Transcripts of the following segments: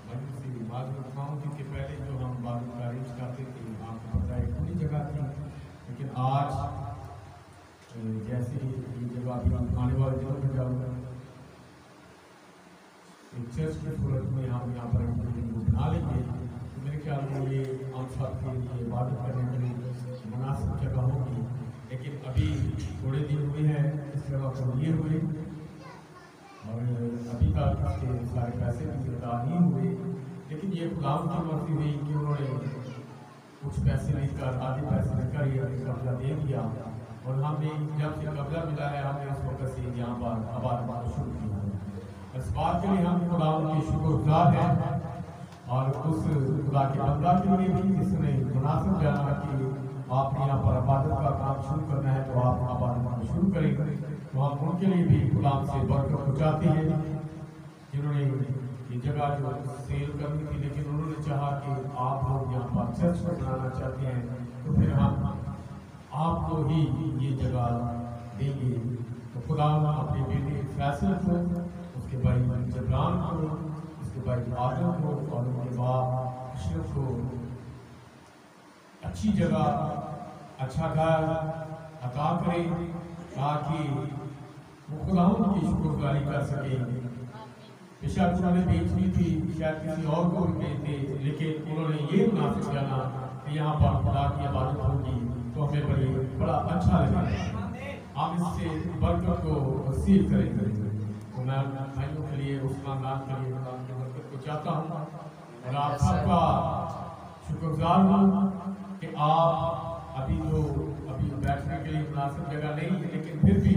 मजलिस से मालूम उठाऊँ, क्योंकि पहले जो हम बात अरेंज करते थे आपको पता है पूरी जगह थी, लेकिन आज जैसे ये जगह अभी आने वाले दिनों में जब एक चर्च की सूरत में हम यहाँ पर बना लेंगे तो मेरे ख्याल में ये हम सब के लिए इबादत करने के लिए मुनासिब जगह होगी। लेकिन अभी थोड़े दिन हुए हैं इस जगह को लिए हुए और अभी तक इसके सारे पैसे भी अदा नहीं हुए, लेकिन ये खुदाम की मर्जी हुई कि उन्होंने कुछ पैसे लेकर आधे पैसे लेकर ये कब्जा दे दिया और हमने जब से कब्जा मिला है हमने उस वक्त से यहाँ पर आबाद शुरू किया। इस बात के लिए हम खुदा की शुक्रगुजार हैं और उस खुदा के बंदा के लिए भी जिसने मुनासिब जाना कि आपने यहाँ पर इबादत का काम शुरू करना है तो आप इबादत शुरू करेंगे, तो हम उनके लिए भी खुदा से बरकत पहुँचाते हैं जिन्होंने ये जगह जो सेल करनी थी, लेकिन उन्होंने चाहा कि आप लोग यहाँ पर चर्च को बनाना चाहते हैं तो फिर हम आपको ही ये जगह देंगे। तो खुदा अपने बेटे फैसल को, उसके भाई जबरान को, उसके भाई आदम को और उनके बाप अशरफ को अच्छी जगह, अच्छा घर अता करें ताकि वो खुदा की शुक्रगुजारी कर सकें। बेशक उन्होंने बेचनी थी, शायद किसी और को भी बेचते, लेकिन उन्होंने ये मुनासिब जाना कि यहाँ पर खुदा की इबादत होगी तो हमें बड़ा अच्छा लगेगा, हम इससे बरकत को वसील करेंगे। तो मैं भाइयों के लिए, उस खानदान के लिए खुदा की बरकत को चाहता हूँ और आप सबका शुक्रगुजार हूँ कि आप अभी बैठने के लिए मुनासिब जगह नहीं है, लेकिन फिर भी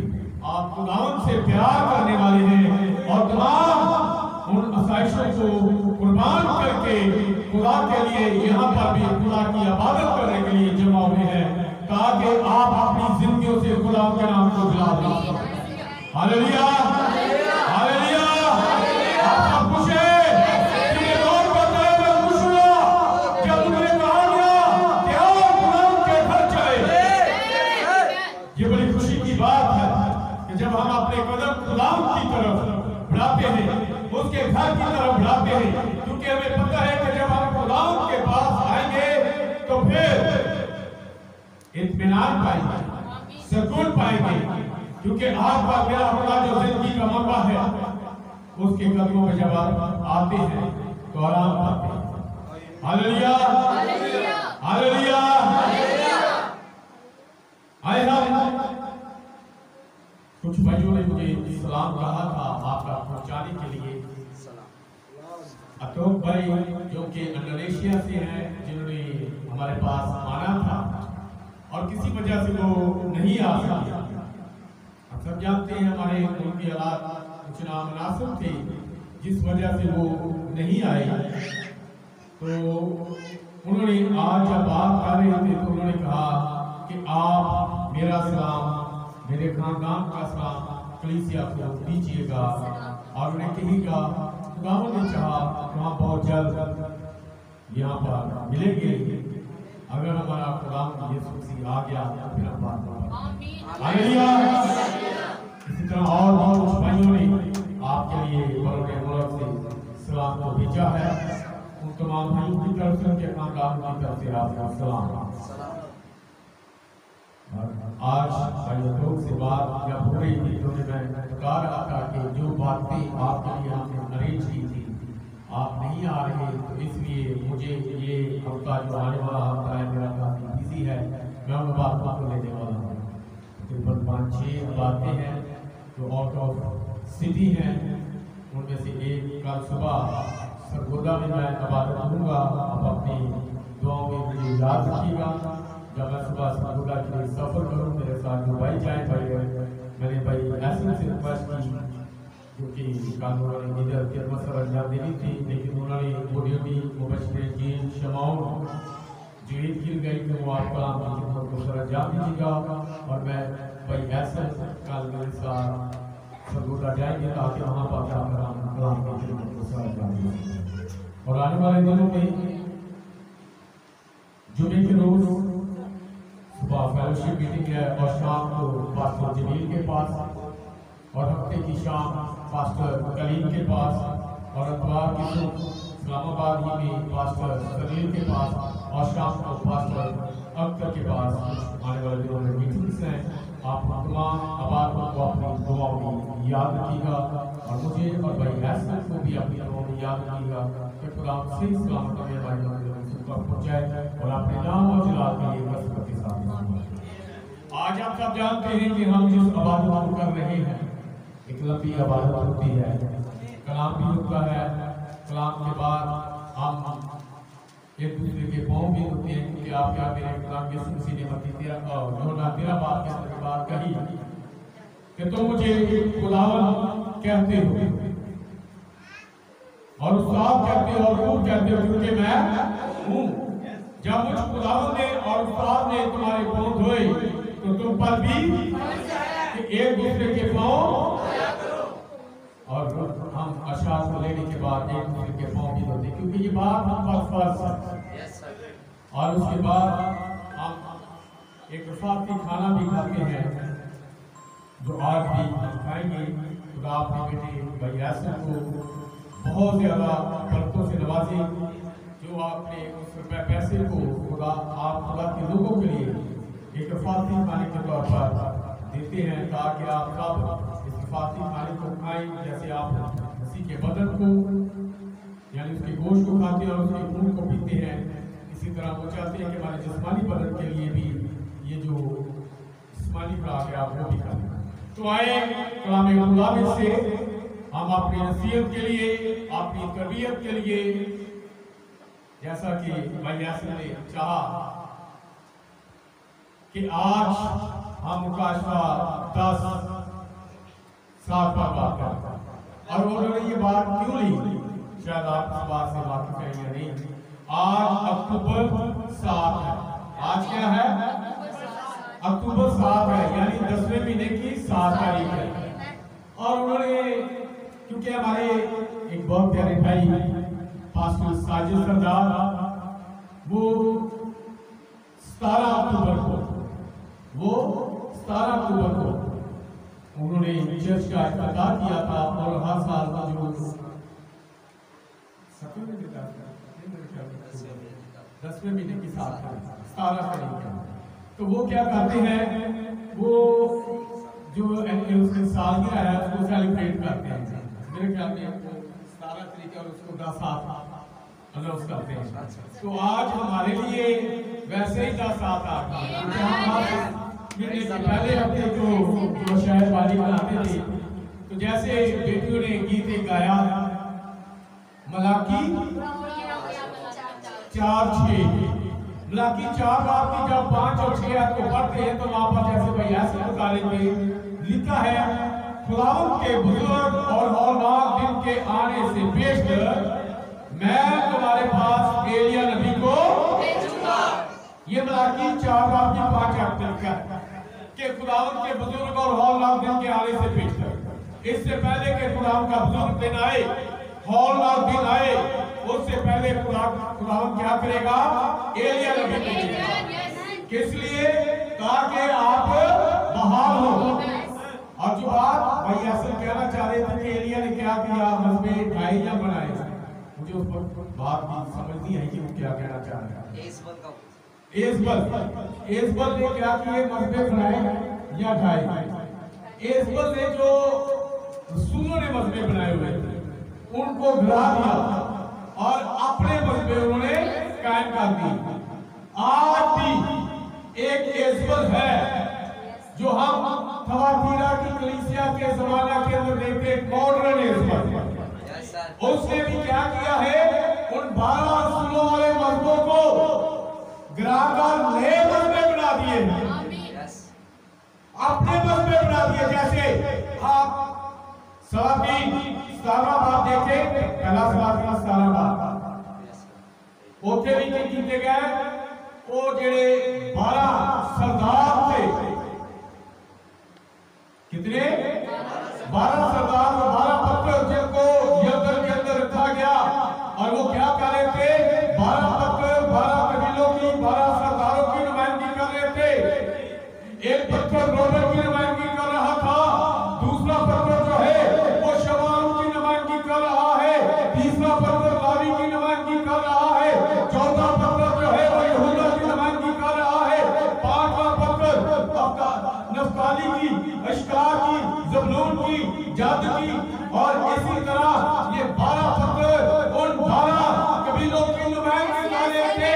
आप खुदा से प्यार करने वाले हैं और तमाम उन आसाइशों को कुर्बान करके खुदा के लिए यहाँ पर भी खुदा की इबादत करने के लिए जमा हुए हैं ताकि आप अपनी जिंदगियों से खुदा के नाम को जला दें। Hallelujah, hallelujah. आप सब खुश हैं? ये बड़ी खुशी की बात है कि जब हम अपने कदम खुदा की तरफ बढ़ाते हैं, उसके घर की तरफ बढ़ाते हैं, क्योंकि हमें पता है कि जब हम खुदा के पास आएंगे तो फिर इत्मीनान पाएंगे, सुकून पाएंगे, क्योंकि आपका मेरा खुदा जो जिंदगी का मंबा है उसके कदमों में जब आप आते हैं तो आराम पाते हैं। Hallelujah, hallelujah. कुछ भाइयों ने मुझे सलाम कहा था आपका पहुंचाने के लिए। अतोक भाई जो कि इंडोनेशिया से हैं, जिन्होंने हमारे पास आना था और किसी वजह से वो नहीं आ सके। हम सब जानते हैं हमारे उनके हालात कुछ नामुनासिब थे जिस वजह से वो नहीं आए। तो उन्होंने आज जब बात कर रहे थे तो उन्होंने कहा कि आप मेरा सलाम, मेरे खानदान का सलाम कलीसिया को दीजिएगा और उन्हें कहिएगा खुदा ने चाहा तो हम बहुत जल्द यहाँ पर मिलेंगे। अगर हमारा खुदा यीशु मसीह आ गया तो फिर हम बात करेंगे। हालेलुया। इसी तरह और कुछ भाइयों ने आपके लिए बड़े मुल्क से सलाम को भेजा है। उन तमाम भाइयों की तरफ से, उनके खानदान की तरफ से आपका सलाम। आज भाइयों से बात जब हो रही थी तो मैं बता रहा था कि जो बातें आपके लिए हमने अरेंज की थी आप नहीं आ रहे, तो इसलिए मुझे ये हफ्ता जो आने वाला हफ्ता है मेरा काफ़ी बिजी है। मैं उन बातों को लेने वाला हूँ। तकरीबन 5-6 बातें हैं जो आउट ऑफ सिटी हैं। उनमें से एक कल सुबह सरगोदा में मैं इबादत करूँगा। आप अपनी दुआओं में मुझे याद रखिएगा। जब मैं सुबह सरगोदा के लिए सफ़र करूँ मेरे साथ जो भाई जाए, मैंने भाई ऐसे से रिक्वेस्ट की क्योंकि कल उन्होंने इधर के मसर अंजाम देनी थी, लेकिन उन्होंने ड्यूटी मुबशर की शमाउन जो ईद गिर गई तो वो आपका को सर अंजाम दीजिएगा। और मैं भाई ऐसे कल मेरे साथ सरगोदा जाएंगे ताकि वहाँ पर जाकर हम कलाम की खिदमत को सर अंजाम दें। और आने वाले दिनों में जुमे के रोज सुबह फेलोशिप मीटिंग है और शाम को पास्टर जमील के पास और हफ्ते की शाम पास्टर कलीम के पास और अतवार की सुबह इस्लामाबाद ही में पास्टर सलील के पास और शाम को पास्टर अख्तर के पास आने वाले दिनों में मीटिंग्स हैं। आप तमाम आबाद को अपनी दुआओं में याद रखिएगा और मुझे और भाई हैसन को भी अपनी दुआओं में याद रखिएगा कि खुदा से सलामत हमें हमारी मंजिल तक पहुंचाए और अपने नाम और जलाल के लिए कसरत के साथ। आज आप सब जानते हैं कि हम जिस इबादत को कर रहे हैं एक लंबी इबादत होती है, कलाम भी होता है, कलाम के बाद हम एक दूसरे के पाँव भी होते हैं, क्योंकि आप क्या मेरे कलाम के सुनसी ने मत्ती 13 बात के बाद कही कि तुम मुझे खुदावन कहते हो और उस्ताद कहते हो और रूह कहते हो, क्योंकि मैं हूँ। जब मुझ खुदावन ने और उस्ताद ने तुम्हारे पाँव धोए तो तुम पर भी एक दूसरे के पाँव, और हम अशार को लेने के बाद एक दूसरे के पाँव भी धोते, क्योंकि ये बात हम पर फर्ज है। और उसके बाद हम एक रफाती खाना भी खाते हैं जो आज भी हम खाएंगे। खुदा अपने बेटे भाई यासिर को बहुत ज़्यादा बरकतों से नवाजे, जो आपने उस पैसे को खुदा आप खुदा के लोगों के लिए एक रफाती खाने के तौर पर देते हैं, ताकि आप सब इस रफाती खाने को खाएं, जैसे आप मसीह के बदन को यानी उसके गोश्त को खाते हैं और उसके खून को पीते हैं। इसी तरह वो चाहते हैं कि हमारे जिस्मानी बदन के लिए भी ये जो जिस्मानी खुराक है आप वो भी खाएं। तो आए कलाम खुदा से हम अपनी नसीहत के लिए, अपनी तरबियत के लिए, जैसा कि भाई यासिर ने चाहा कि आज हम मुकाशवा 10-7 पर बात करते हैं। और उन्होंने ये बात क्यों ली, शायद आप इस बात से वाकिफ हैं या नहीं। आज अक्टूबर 7 है। आज क्या है? अक्टूबर 7 है, यानी 10वें महीने की 7 तारीख है। और उन्होंने, क्योंकि हमारे एक बहुत प्यारे भाई पास्टर साजिद सरदार, वो 17 अक्टूबर को उन्होंने चर्च का इफ्तिताह किया था। और हर साल का जो 10वें महीने की 17 तारीख है, तो वो क्या करते हैं, वो जो उसकी सालगिरह है उसको सेलिब्रेट करते हैं। मेरे ख्याल में 17 तारीख और उसको 10-7 अनाउंस करते हैं। तो आज हमारे लिए वैसे ही 10-7 आ गया। पहले हफ्ते जो शायद बारी बनाते थे, तो जैसे बेटियों ने गीत गाया मलाकी 4:6, मलाकी 4 बात की जब 5 और 6 को पढ़ते हैं तो वहां पर जैसे भाई ऐसे मुताले में लिखा है, खुदावंद के बुजुर्ग और हौलनाक दिन के आने से पेशतर मैं तुम्हारे पास एलिया नबी को भेजूंगा। ये मलाकी 4 बात की 5 लिखा है कि खुदावंद के बुजुर्ग और हौलनाक दिन के आने से पेशतर। इससे पहले के खुदावंद का बुजुर्ग दिन आए, हौलनाक दिन आए, उससे पहले खुदावंद क्या करेगा? एलिया नबी को भेजेगा। किस लिए? ताकि आप बहाल हो। और जो बात भाई यासिर कहना चाह रहे थे कि एलिया ने क्या किया, मजबे ढाई या बनाए, मुझे उस पर बात भी समझनी है कि वो क्या कहना चाह रहे हैं। एसबल ने क्या किए? मजबे बनाए या ढाई। एसबल ने जो रसूलों ने मजबे बनाए हुए थे उनको गिरा दिया और अपने मजबे उन्होंने कायम कर दिए। आज भी एक एसबल है जो हम थवातीरा की कलीसिया के जमाना के अंदर देखते हैं, मॉडर्न एसबल। उसने भी क्या किया है? उन 12 रसूलों वाले मजबों को गिराकर नए मजबे बना दिए, अपने मजबे बना दिए। जैसे आप सलातीन 17 बार देखें, पहला सलातीन 17 बार उसे भी क्या कीते गए? वो जेड़े 12 सरदार थे, कितने? 12 सरदार और 12 पत्थर जिनको यरदन के अंदर रखा गया। और वो क्या कर रहे थे? 12 पत्थर 12 कबीलों की, 12 सरदारों की नुमाइंदगी कर रहे थे। एक पत्थर रोबन की नुमाइंदगी कर रहा था, दूसरा पत्थर जो है वो शमाल की नुमाइंदगी कर रहा है, और इसी तरह ये 12 पत्थर उन 12 कबीलों के नुमाइंदे डाले थे,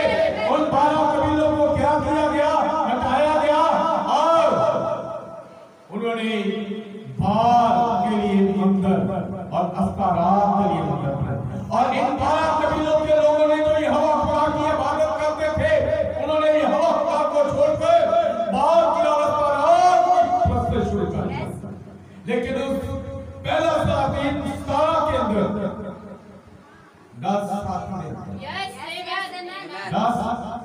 उन 12 कबीलों को क्या किया गया, हटाया गया और उन्होंने बाल के लिए मंदिर और अफ्तारात के लिए मंदिर बनाए। और इन 12 कबीलों के लोगों ने जो ये हवा खुदा की इबादत करते थे, उन्होंने ये हवा खुदा को छोड़कर बाल की और अफ्तारात की परस्तिश शुरू कर दी। लेकिन उस पहला साथीन सारा के अंदर 10 साथी थे, 10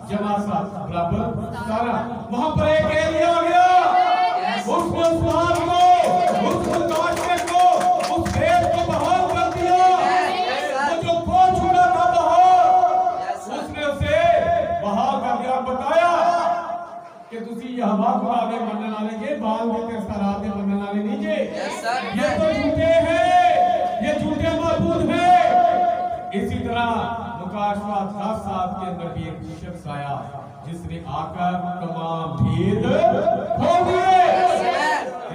जमा 7 बराबर सारा। वहां पर एक एलिया आ गया, उसने उस बात को, उस मुकाशे को, उस खेत को बहाल कर दिया, वो जो खो छूटा था बहाल, उसने उसे बहाल कर दिया। बताया कि तुसी ये हवा खुदा दे मनने वाले के बाल में ते सरात दे मनने वाले नहीं जे, ये तो झूठे हैं, ये झूठे माबूद हैं। इसी तरह मुकाशवा 10 साल के अंदर भी एक शख्स आया जिसने आकर तमाम भेद खोल दिए।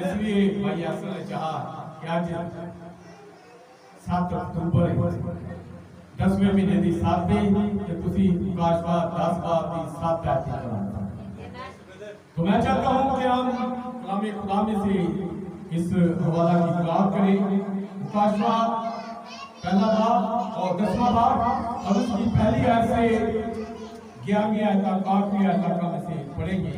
इसलिए भाई असल ने चाहा क्या 7 अक्टूबर 10वें महीने की 7 कि तुसी मुकाशवा 10 बात की 7 ऐसी करा। तो मैं चाहता हूं कि हम कलाम खुदा में से इस हवाला की किताब करें। मुकाशवा पहला बाब और 10वां बाब और उसकी पहली आयत से 11वीं आयत तक 8वीं आयत तक हम इसे पढ़ेंगे।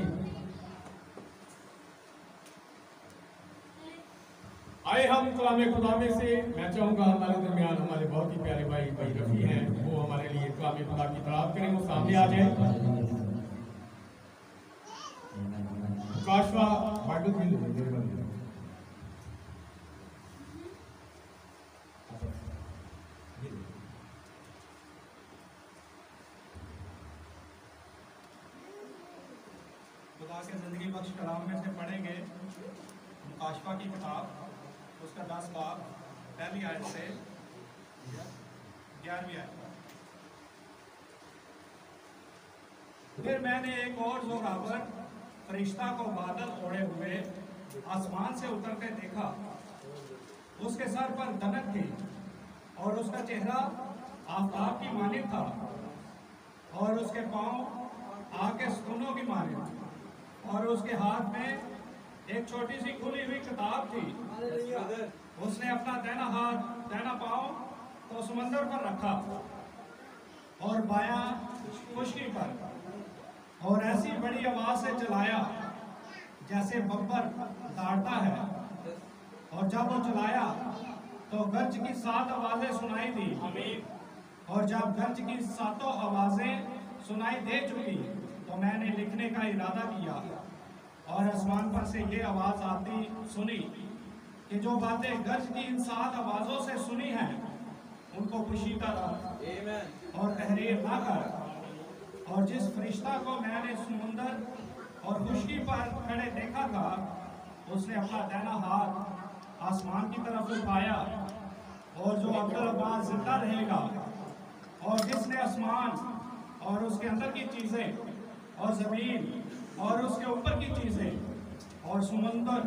आए हम कलाम खुदा में से, मैं चाहूंगा हमारे दरमियान हमारे बहुत ही प्यारे भाई भाई रफी हैं, वो हमारे लिए कलाम खुदा की तलाब करें, वो सामने आ जाए। मुकाशवा बाइबल में खुदा के जिंदगी बख्श कलाम में से पढ़ेंगे मुकाशवा की किताब, उसका 10 बाब पहली आयत से 11वीं आयत। फिर मैंने एक और जोरावर फरिश्ता को बादल ओढ़े हुए आसमान से उतरते देखा। उसके सर पर दनक थी और उसका चेहरा आफताब की मानिंद था और उसके पांव आग के स्तूनों की मानिंद और उसके हाथ में एक छोटी सी खुली हुई किताब थी। उसने अपना दाहिना हाथ दाहिना पांव तो समंदर पर रखा और बायां खुशकी पर, और ऐसी बड़ी आवाज से चलाया जैसे बब्बर दौड़ता है। और जब वो चलाया तो गरज की 7 आवाजें सुनाई दी। और जब गरज की 7 आवाजें सुनाई दे चुकी तो मैंने लिखने का इरादा किया और आसमान पर से ये आवाज आती सुनी कि जो बातें गरज की इन 7 आवाजों से सुनी हैं उनको पुशीदा रख और तहरीर ना कर। और जिस फरिश्ता को मैंने समुंदर और खुशकी पर खड़े देखा था, उसने अपना दाहिना हाथ आसमान की तरफ उठाया और जो अब्दुल जिंदा रहेगा, और जिसने आसमान और उसके अंदर की चीजें और जमीन और उसके ऊपर की चीजें और समुंदर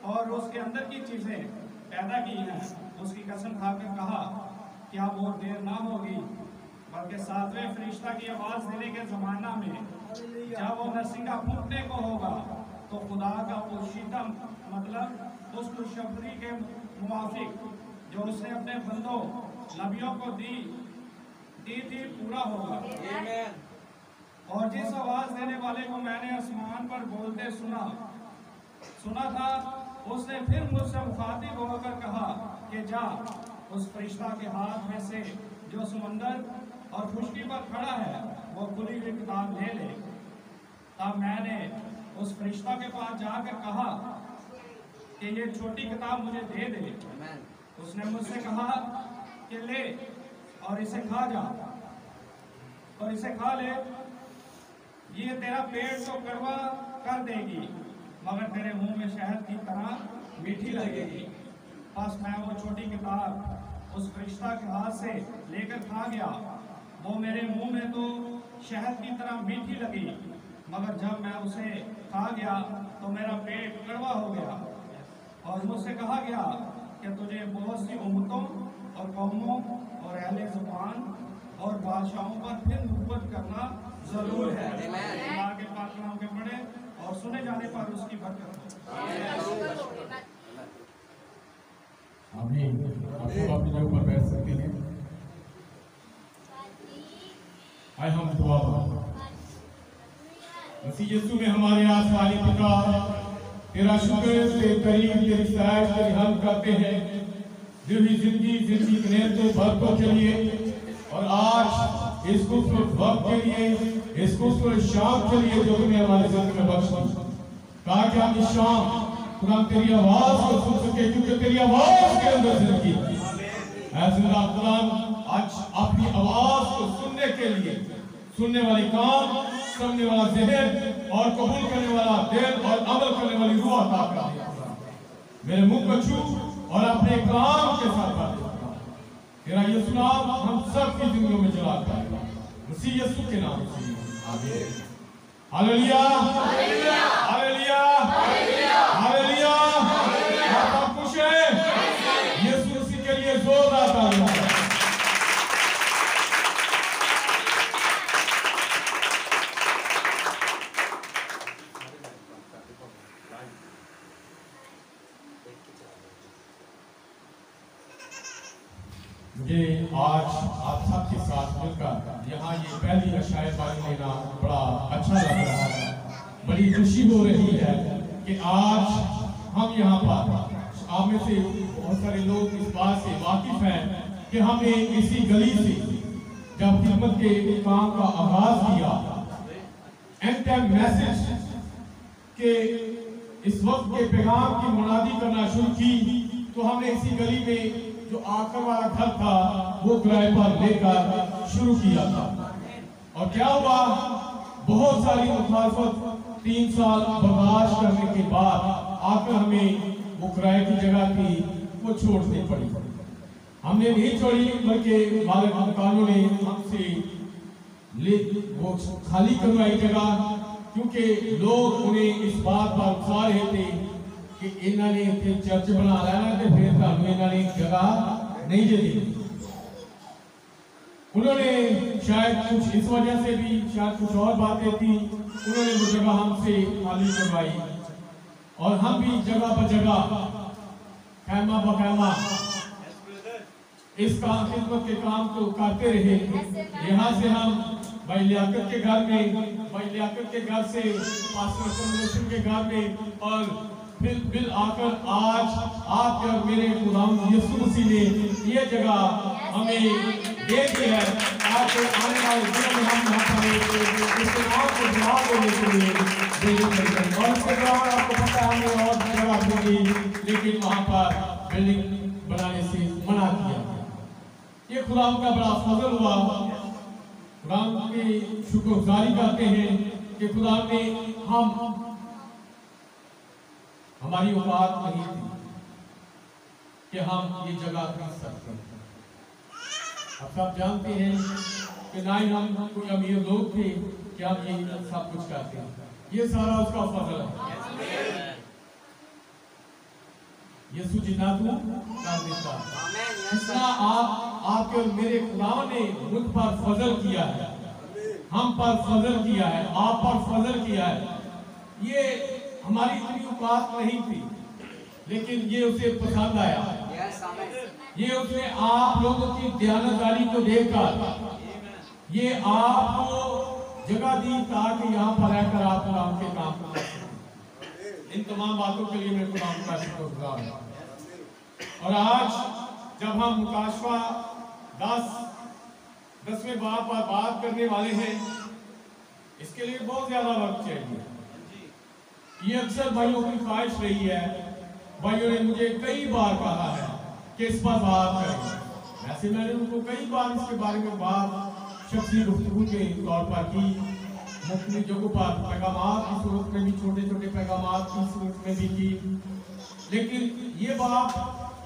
और उसके अंदर की चीजें पैदा की हैं, उसकी कसम खाकर कहा क्या वो देर ना होगी बल्कि 7वें फरिश्ता की आवाज देने के जमाना में जब वो नरसिंगा फूटने को होगा तो खुदा का पोशीदा मतलब उस खुशखबरी के मुवाफिक जो उसने अपने बंदों नबियों को दी थी पूरा होगा। और जिस आवाज देने वाले को मैंने आसमान पर बोलते सुना था, उसने फिर मुझसे मुखातिब होकर कहा कि जा उस फरिश्ता के हाथ में से जो समंदर और खुशकी पर खड़ा है वो खुली हुई किताब ले ले। तब मैंने उस फरिश्ता के पास जाकर कहा कि ये छोटी किताब मुझे दे दे। उसने मुझसे कहा कि ले और इसे खा जा और इसे खा ले, ये तेरा पेट तो कड़वा कर देगी मगर तेरे मुंह में शहद की तरह मीठी लगेगी। बस मैं वो छोटी किताब उस फरिश्ता के हाथ से लेकर खा गया। वो मेरे मुंह में तो शहद की तरह मीठी लगी मगर जब मैं उसे खा गया तो मेरा पेट कड़वा हो गया। और मुझसे कहा गया कि तुझे बहुत सी उम्मतों और कौमों और अहले ज़ुबान और बादशाहों पर फिर नबूवत करना जरूर है। अल्लाह के पाक कलाम के पढ़े और सुने जाने पर उसकी बरकत हो। आमीन। आप सब अपने ऊपर बैठ सकते हैं। आए हम दुआ करें। मसीह यीशु में हमारे आसमानी पिता, तेरा शुक्र, तेरी तारीफ, तेरी सराहना, तेरी हम करते हैं जो ही जिंदगी नेमतों बरकतों के लिए और आज इस खूबसूरत वक्त के लिए, इस खूबसूरत शाम के लिए जो तुमने हमारे जिंदगी में बख्शी, ताकि हम इस शाम खुदा तेरी आवाज को सुन सके, क्योंकि तेरी आवाज के अंदर जिंदगी है। जिंदा खुदा आज अपनी आवाज को सुनने के लिए सुनने वाली कान, सुनने वाला ज़हन और कबूल करने वाला दिल और अमल करने वाली रूह अता कर दे। मेरे मुंह को छू और अपने कलाम के साथ बात कर। तेरा यीशु नाम हम सब की जिंदगियों में जलाता है, मसीह यीशु के नाम से आमीन। Hallelujah, hallelujah, hallelujah, hallelujah. आप खुश हैं? यीशु मसीह के लिए जोरदार तालियां। मुझे आज आप सबके साथ मिलकर यहाँ ये पहली अशायद बारी लेना बड़ा अच्छा लग रहा है। बड़ी खुशी हो रही है कि आज हम यहाँ पर, आप में से बहुत सारे लोग इस बात से वाकिफ हैं कि हमने इसी गली से जब खिदमत के काम का आगाज किया, एंड टाइम मैसेज के इस वक्त के पैगाम की मुनादी करना शुरू की, तो हमने इसी गली में जो आकर वाला घर था वो किराए पर लेकर शुरू किया था। और क्या हुआ, बहुत सारी मुखालफत 3 साल बर्दाश्त करने के बाद आकर हमें वो किराए की जगह थी वो छोड़नी पड़ी। हमने नहीं छोड़ी, बल्कि मालिक मकानों ने हमसे वो खाली करवाई जगह, क्योंकि लोग उन्हें इस बात पर उकसा रहे थे कि इन्होंने इतने चर्च बना लेना तो फिर ਤੁਹਾਨੂੰ ਇਹਨਾਂ ने जगह नहीं दे दी। उन्होंने शायद कुछ इस वजह से भी, शायद कुछ और बातें थी, उन्होंने वो जगह हमसे खाली करवाई और हम भी जगह ब जगह खैमा ब खैमा इस काम खिदमत के काम को करते रहे। यहाँ से हम भाई लियाकत के घर में, भाई लियाकत के घर से पास्टर कमलेशन के घर में, और बिल आकर आज आपके और मेरे खुदावंद यीशु मसीह ने ये जगह हमें दे दी है, ताकि आने वाले दिनों में हम यहाँ पर इस नाम को जवाब देने के लिए बिल्डिंग करें। और इसके दौरान आपको पता है हमने और जगह ढूंढी, लेकिन वहाँ पर बिल्डिंग बनाने से मना किया। ये खुदा का बड़ा फजल हुआ। खुदा की शुक्रगुजारी करते हैं कि खुदा ने हमारी औकात नहीं थी कि हम ये जगह खरीद सकते हैं। अब सब जानते हैं कि ना ही हम कोई अमीर लोग थे कि हम ये सब कुछ करते हैं, ये सारा उसका फजल है। यीशु जितना तू कर देता, जितना आपके और मेरे खुदा ने मुझ पर फजल किया है, हम पर फजल किया है, आप पर फजल किया है, ये हमारी इतनी औकात नहीं थी, लेकिन ये उसे पसंद आया। ये उसने आप लोगों की दयानतदारी को देखकर ये आपको जगह दी ताकि यहाँ पर रहकर आप खुदाम के काम कर सकें। इन तमाम बातों के लिए मैं खुदाम का शुक्रगुजार हूँ। और आज जब हम मुकाशवा 10वें बाब पर बात करने वाले हैं, इसके लिए बहुत ज्यादा वक्त चाहिए। ये अक्सर भाइयों की ख्वाहिश रही है, भाइयों ने मुझे कई बार कहा है कि इस पर बात करें। वैसे मैंने उनको कई बार इसके बारे में बात शख्सी गुफ्तगू के तौर पर की, मुख्तलिफ जगहों पर पैगामात की सूरत में भी, छोटे छोटे पैगामात की सूरत में भी की, लेकिन ये बात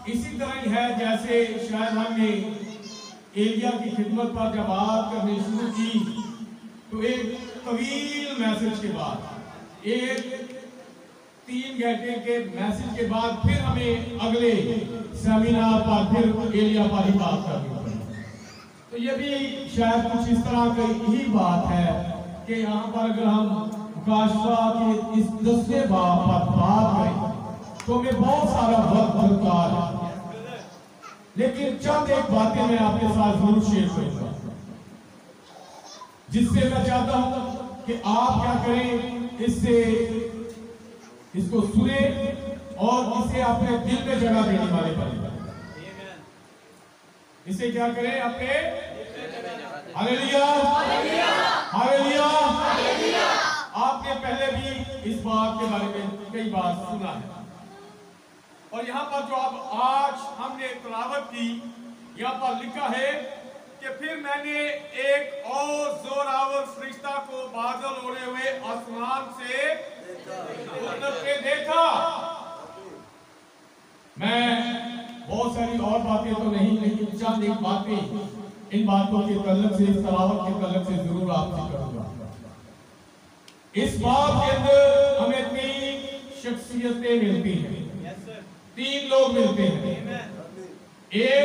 इसी तरह ही है जैसे शायद हमने एलिया की खिदमत पर जब बात करनी शुरू की, तो एक तवील मैसेज के बाद, एक 3 घंटे के मैसेज के बाद फिर हमें अगले सेमिनार पर फिर एरिया पर ही बात करनी पड़ी। तो ये भी शायद कुछ इस तरह की ही बात है कि यहाँ पर अगर हम काशवा के इस 10वें बाब पर बात करें तो हमें बहुत सारा वक्त दरकार है, लेकिन चंद एक बातें मैं आपके साथ जरूर शेयर करूंगा जिससे मैं चाहता हूं कि आप क्या करें, इसको सुने और इसे अपने दिल में जगह देने वाले बने। इसे क्या करें, अपने हालेलुया हालेलुया। आपने पहले भी इस बात के बारे में कई बार सुना है और यहाँ पर जो अब आज हमने तिलावत की, यहाँ पर लिखा है कि फिर मैंने एक और जोरावर फरिश्ता को बादल ओढ़े हुए आसमान से उतरते देखा। मैं बहुत सारी और बातें तो नहीं, लेकिन चंद एक बातें इन बातों के तल्लुक से, इस तिलावत के तल्लुक से जरूर आपसे करूंगा। इस बात के अंदर हमें 3 शख्सियतें मिलती हैं, 3 लोग मिलते हैं। एक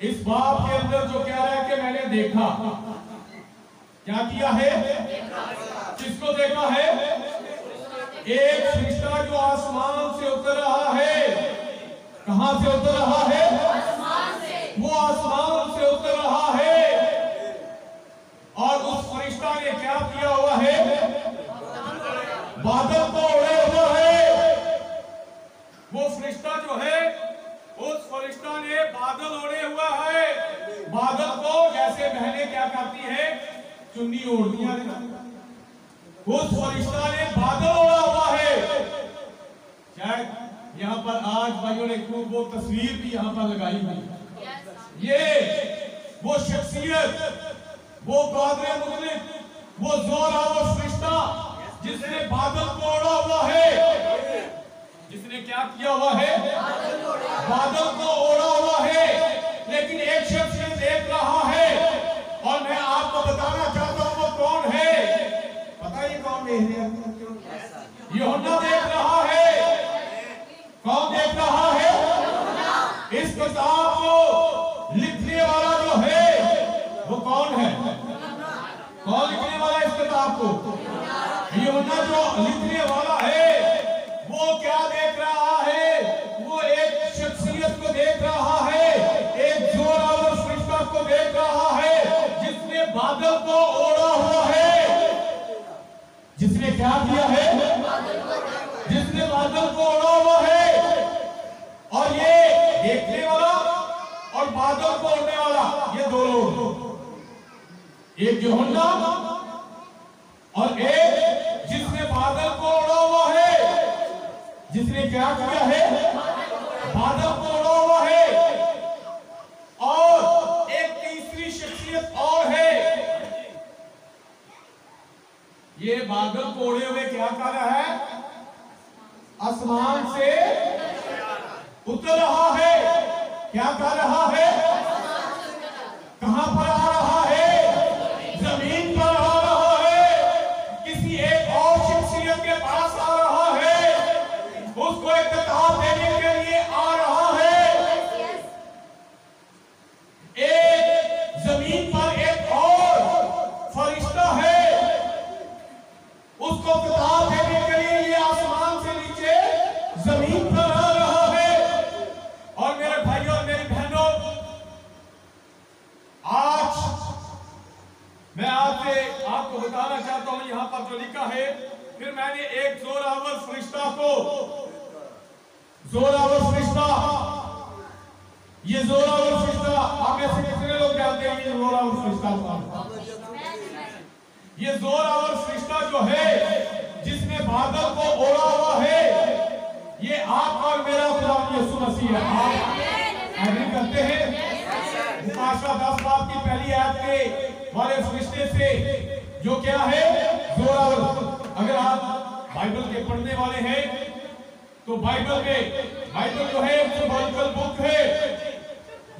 इस बाप के अंदर जो कह रहा है कि मैंने देखा, क्या किया है, किसको देखा है, एक फरिश्ता जो आसमान से उतर रहा है। कहां से उतर रहा है, आसमान से। वो आसमान से उतर रहा है और उस फरिश्ता ने क्या किया हुआ है, बादल को ओढ़े हुआ है। वो फरिश्ता जो है, उस फरिश्ता ने बादल ओढ़े हुआ है। बादल को जैसे बहनें क्या करती है, चुन्नी ओढ़ती है, उस फरिश्ता ने बादल ओढ़ा हुआ है। शायद यहाँ पर आज भाइयों ने खूब वो तस्वीर भी यहाँ पर लगाई हुई। ये वो शख्सियत, वो कादिर मुतलिक, वो जोरावर फरिश्ता जिसने बादल को ओढ़ा हुआ है, जिसने क्या किया हुआ है, बादल को ओढ़ा हुआ है। लेकिन एक शख्स देख रहा है और मैं आपको बताना चाहता हूं वो कौन है। पता है कौन देख रहा है, यूहन्ना देख रहा है। कौन देख रहा है, इस किताब को लिखने वाला जो है वो कौन है, कौन लिखने वाला इस किताब को, यूहन्ना जो लिखने वाला है। वो क्या देख रहा है, वो एक शख्सियत को देख रहा है, एक जोरावर फरिश्ता को देख रहा है जिसने बादल को ओढ़ा हुआ है। जिसने क्या किया है, जिसने बादल को ओढ़ा हुआ है। और ये देखने वाला और बादल को ओढ़ने वाला, ये 2 लोग, एक यूहन्ना और एक जिसने बादल को ओढ़ा हुआ है। जिसने क्या किया है, बादल को ओढ़ा हुआ है। और एक तीसरी शख्सियत और है, ये बादल को ओढ़े हुए क्या कर रहा है, आसमान से उतर रहा है। क्या कर रहा है, कहां पर आ रहा है, जमीन पर आ रहा है। किसी एक और शख्सियत के पास आ रहा है, उसको एक किताब देने के लिए आ रहा है। एक जमीन पर एक और फरिश्ता है, उसको किताब देने के लिए ये आसमान से नीचे जमीन पर आ रहा है। और मेरे भाइयों और मेरी बहनों, आज मैं आपको बताना चाहता हूं, यहां पर जो लिखा है, फिर मैंने एक जोरावर फरिश्ता को, जोरावर फरिश्ता, ये जोरावर फरिश्ता, आप में से कितने लोग जानते हैं ये जोरावर फरिश्ता कौन है? ये जोरावर फरिश्ता जो है जिसने बादल को ओढ़ा हुआ है, ये आप और मेरा खुदा यीशु मसीह है। आप एग्री करते हैं? मुकाशवा 10 बाब की पहली आयत के वाले फरिश्ते से जो क्या है, जोरावर। अगर आप बाइबल के पढ़ने वाले हैं तो बाइबल जो है सिंबॉलिकल बुक है।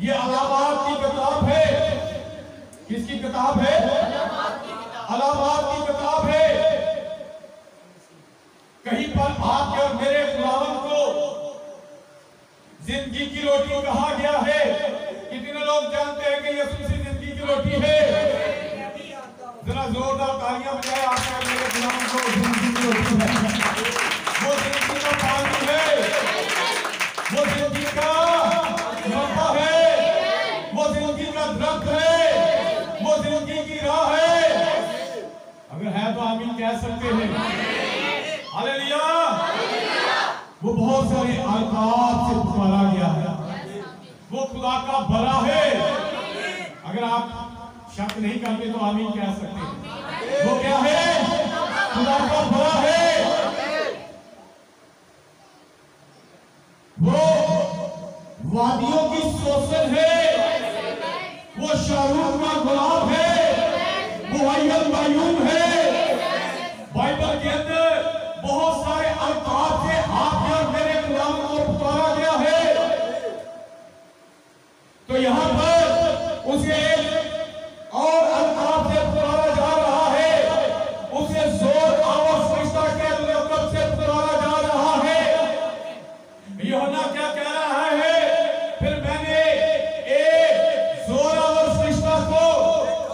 ये अलामात की किताब है। किसकी किताब है, अलामात की किताब है। कहीं पर पर आपके और मेरे खुदावंद को जिंदगी की रोटी कहा गया है। कितने लोग जानते हैं कि यीशु मसीह जिंदगी की रोटी है? जरा जोरदार तालियां बजाएं आपके और मेरे खुदावंद को जिंदगी की रोटी है। वो जिंदगी का पानी है, वो जिंदगी का मौका है, वो जिंदगी का दरख्त है, वो जिंदगी की राह है। अगर है तो आमीन कह सकते हैं। हालेलुया। वो बहुत सारे अल्काब से पुकारा गया है, वो खुदा का बड़ा है। अगर आप शक नहीं करते तो आमीन कह सकते हैं। वो क्या है? खुदा का बड़ा है। वो वादियों की सोसन है, वो शाहरुख का गुलाब है, वो अय्यम बायूम है। बाइबल के अंदर बहुत सारे अल्काब से आपके और मेरे गुलाम को पुकारा गया है। तो यहां पर उसे और अल्काब से पुकारा जा रहा है, उसे जोर आवाज फरिश्ता के लक़ब से पुकारा जा रहा है। यूहन्ना क्या कह रहा है? फिर मैंने एक जोरावर फरिश्ता को,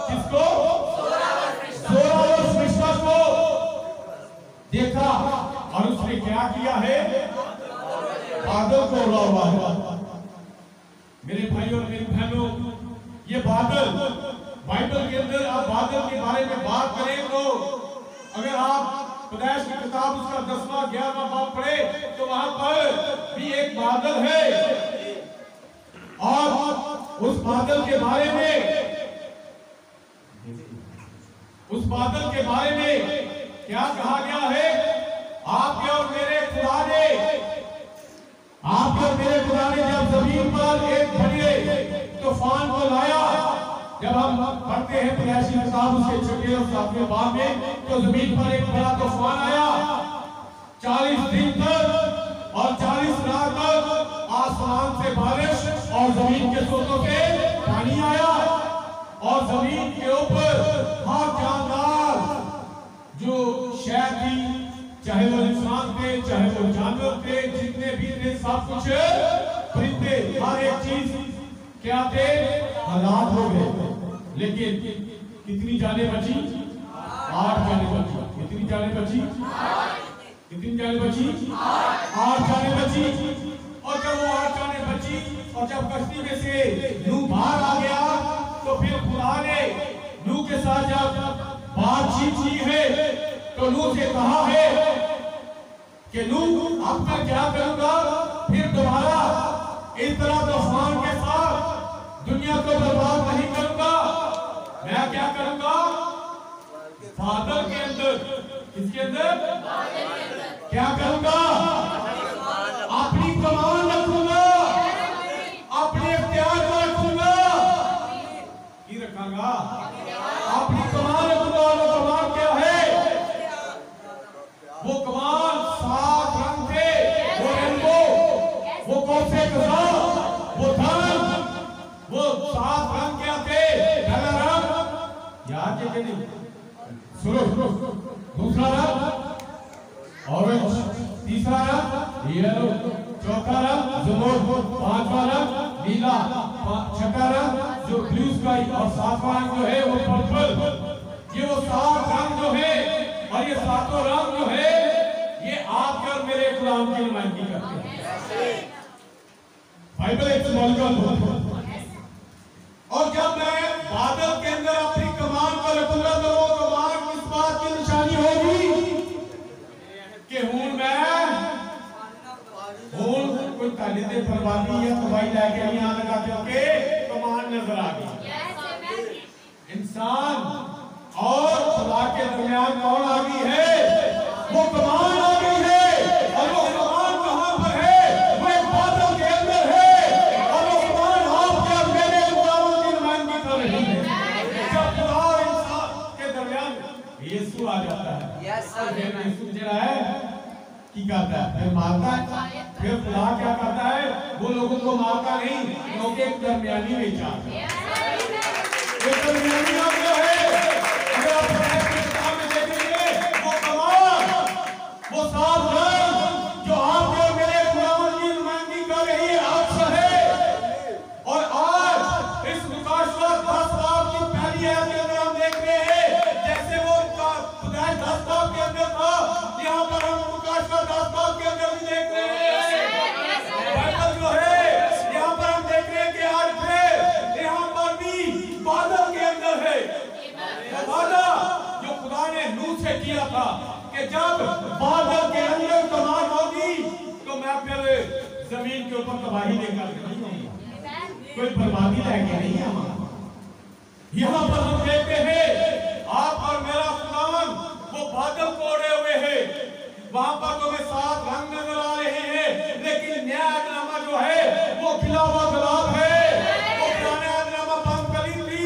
किसको? जोरावर फरिश्ता को देखा और उसने क्या किया है? बादल को उड़ा हुआ है। मेरे भाइयों और मेरी बहनों, ये बादल बाइबल के अंदर आप बादल के बारे में बात करें तो अगर आप पैदाइश की किताब उसका 10वां 11वां बाब पढ़े तो वहां पर भी एक बादल है और उस बादल के बारे में क्या कहा गया है? आपके और मेरे खुदा ने जब जमीन पर एक बड़े तूफान को लाया। जब हम पढ़ते हैं पैदाइश की किताब उसके 6वें और 7वें बाब में, तो जमीन पर एक बड़ा तूफान आया। 40 दिन तक और 40 रात तक आसमान से बारिश और जमीन के सोतों से पानी आया और जमीन के ऊपर हर जानदार जो शय थी, चाहे वो इंसान थे, चाहे वो जानवर थे, जितने भी थे, सब कुछ परिंदे, हर एक चीज क्या थे? हलाक हो गए। लेकिन कितनी जाने बची? 8 जाने बची। कितनी जाने बची? 8 जाने बची। और जब वो 8 जाने बची और जब कश्ती में से नूह बाहर आ गया तो फिर खुदा ने नूह के साथ जब बातचीत की है तो नूह से कहा है कि नूह अब मैं क्या करूंगा? फिर दोबारा इस तरह तूफान के साथ दुनिया को बर्बाद नहीं करूंगा। मैं क्या करूंगा? बादल के अंदर, किसके अंदर? क्या करूंगा? अपनी कमान रखूंगा, अपने इख्तियार को रखूंगा। की रखूंगा? अपनी कमान रखूंगा। और वो कमान क्या है? वो कमान 7 रंग थे, वो रेनबो, वो कौसे कसा, वो धन, वो 7 रंग क्या थे? पहला रंग याद है कि नहीं? सुनो, दूसरा रंग ऑरेंज, तीसरा रंग येलो, चौथा रंग जमुन, 5वां रंग नीला, 6वां रंग जो ब्लू स्काई और 7वां रंग जो है वो पर्पल। ये वो 7 रंग जो है और ये 7 रंग जो है ये आपके और मेरे गुलाम की नुमाइंदगी करते हैं। बाइबल एक सिंबॉलिकल बुक है। और जब मैं बादल के अंदर अपनी कमान को रखूंगा तो वो कमान किस बात की निशानी होगी? कि कोई तालीदे फरमाती है तो भाई लाके यहाँ लगा के कमान नजर आ गई। इंसान और खुदा के दरमियान कौन आ गई है? वो कमान आ गई है। और वो कमान कहां पर है? वो एक बादल के अंदर है। और वो कमान आपके और मेरे गुलामों की नुमाइंदगी कर रही है। जब खुदा और इंसान के दरमियान यीशु आ जाता है, यीशु जरा है की करता है, फिर मारता है। फिर खुदा क्या करता है? वो लोगों को मारता नहीं, क्योंकि एक दरमियानी में जाता है। एक दरमियानी जो है, अगर आप किताब में देखेंगे वो कमान, वो 7 रंग प्रकाश का दास्तान के अंदर भी देख रहे हैं। बाइबल जो है यहाँ पर हम देख रहे हैं कि आज फिर यहाँ पर भी बादल के अंदर है। वादा जो खुदा ने नूह से किया था कि जब बादल के अंदर तबाही होगी तो मैं फिर जमीन के ऊपर तबाही लेकर नहीं आऊंगा, कोई बर्बादी लेके नहीं आऊंगा। यहाँ पर हम देखते हैं आप और मेरा खुदावन वो बादल को ओढ़े हुए है। वहां पर तुम्हें 7 रंग नजर आ रहे हैं, लेकिन नया ऐलानामा जो है वो खिला हुआ गुलाब है। वो पुराना ऐलानामा पंखली थी,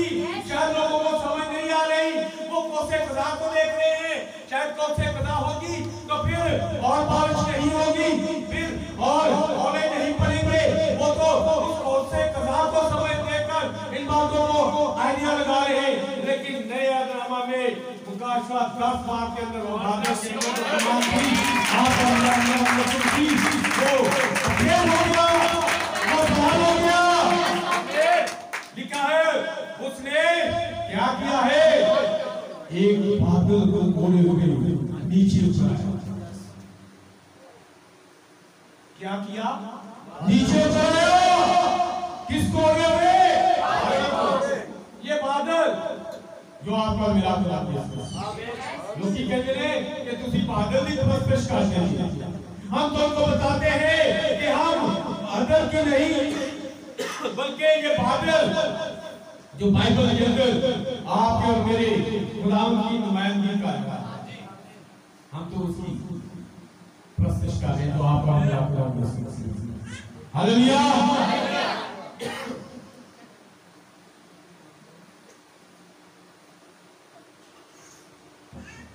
शायद लोगों को समझ नहीं आ रही। वो कौसे खुदा को देख रहे हैं, शायद कौसे खुदा होगी तो फिर और बारिश नहीं होगी, फिर और ओले नहीं पड़ेंगे। वो तो उस कौसे खुदा को समझ देकर इन बातों को आइडिया लगा रहे हैं। लेकिन नए ऐलानामा में मुकाशा 10 बार के अंदर वो बादल के अंदर तमाम थी आप अल्लाह ने हमको सुनी वो फिर हो गया, वो सवाल हो गया। लिखा है उसने क्या किया है, एक बादल को ओढ़े हुए नीचे उतारा। क्या किया, नीचे उतारा। किसको ओढ़े हुए, ये बादल जो आपका मिला मिला लोग कहते हैं कि तुसी बादल की तपस्या करते हैं। हम तो उनको बताते हैं कि हम बादल के नहीं बल्कि ये बादल जो बाइबल के अंदर आपके और मेरे गुलाम की नुमाइंदगी का है, हम तो उसकी तपस्या कर रहे हैं। तो आपका मिला हालेलुया।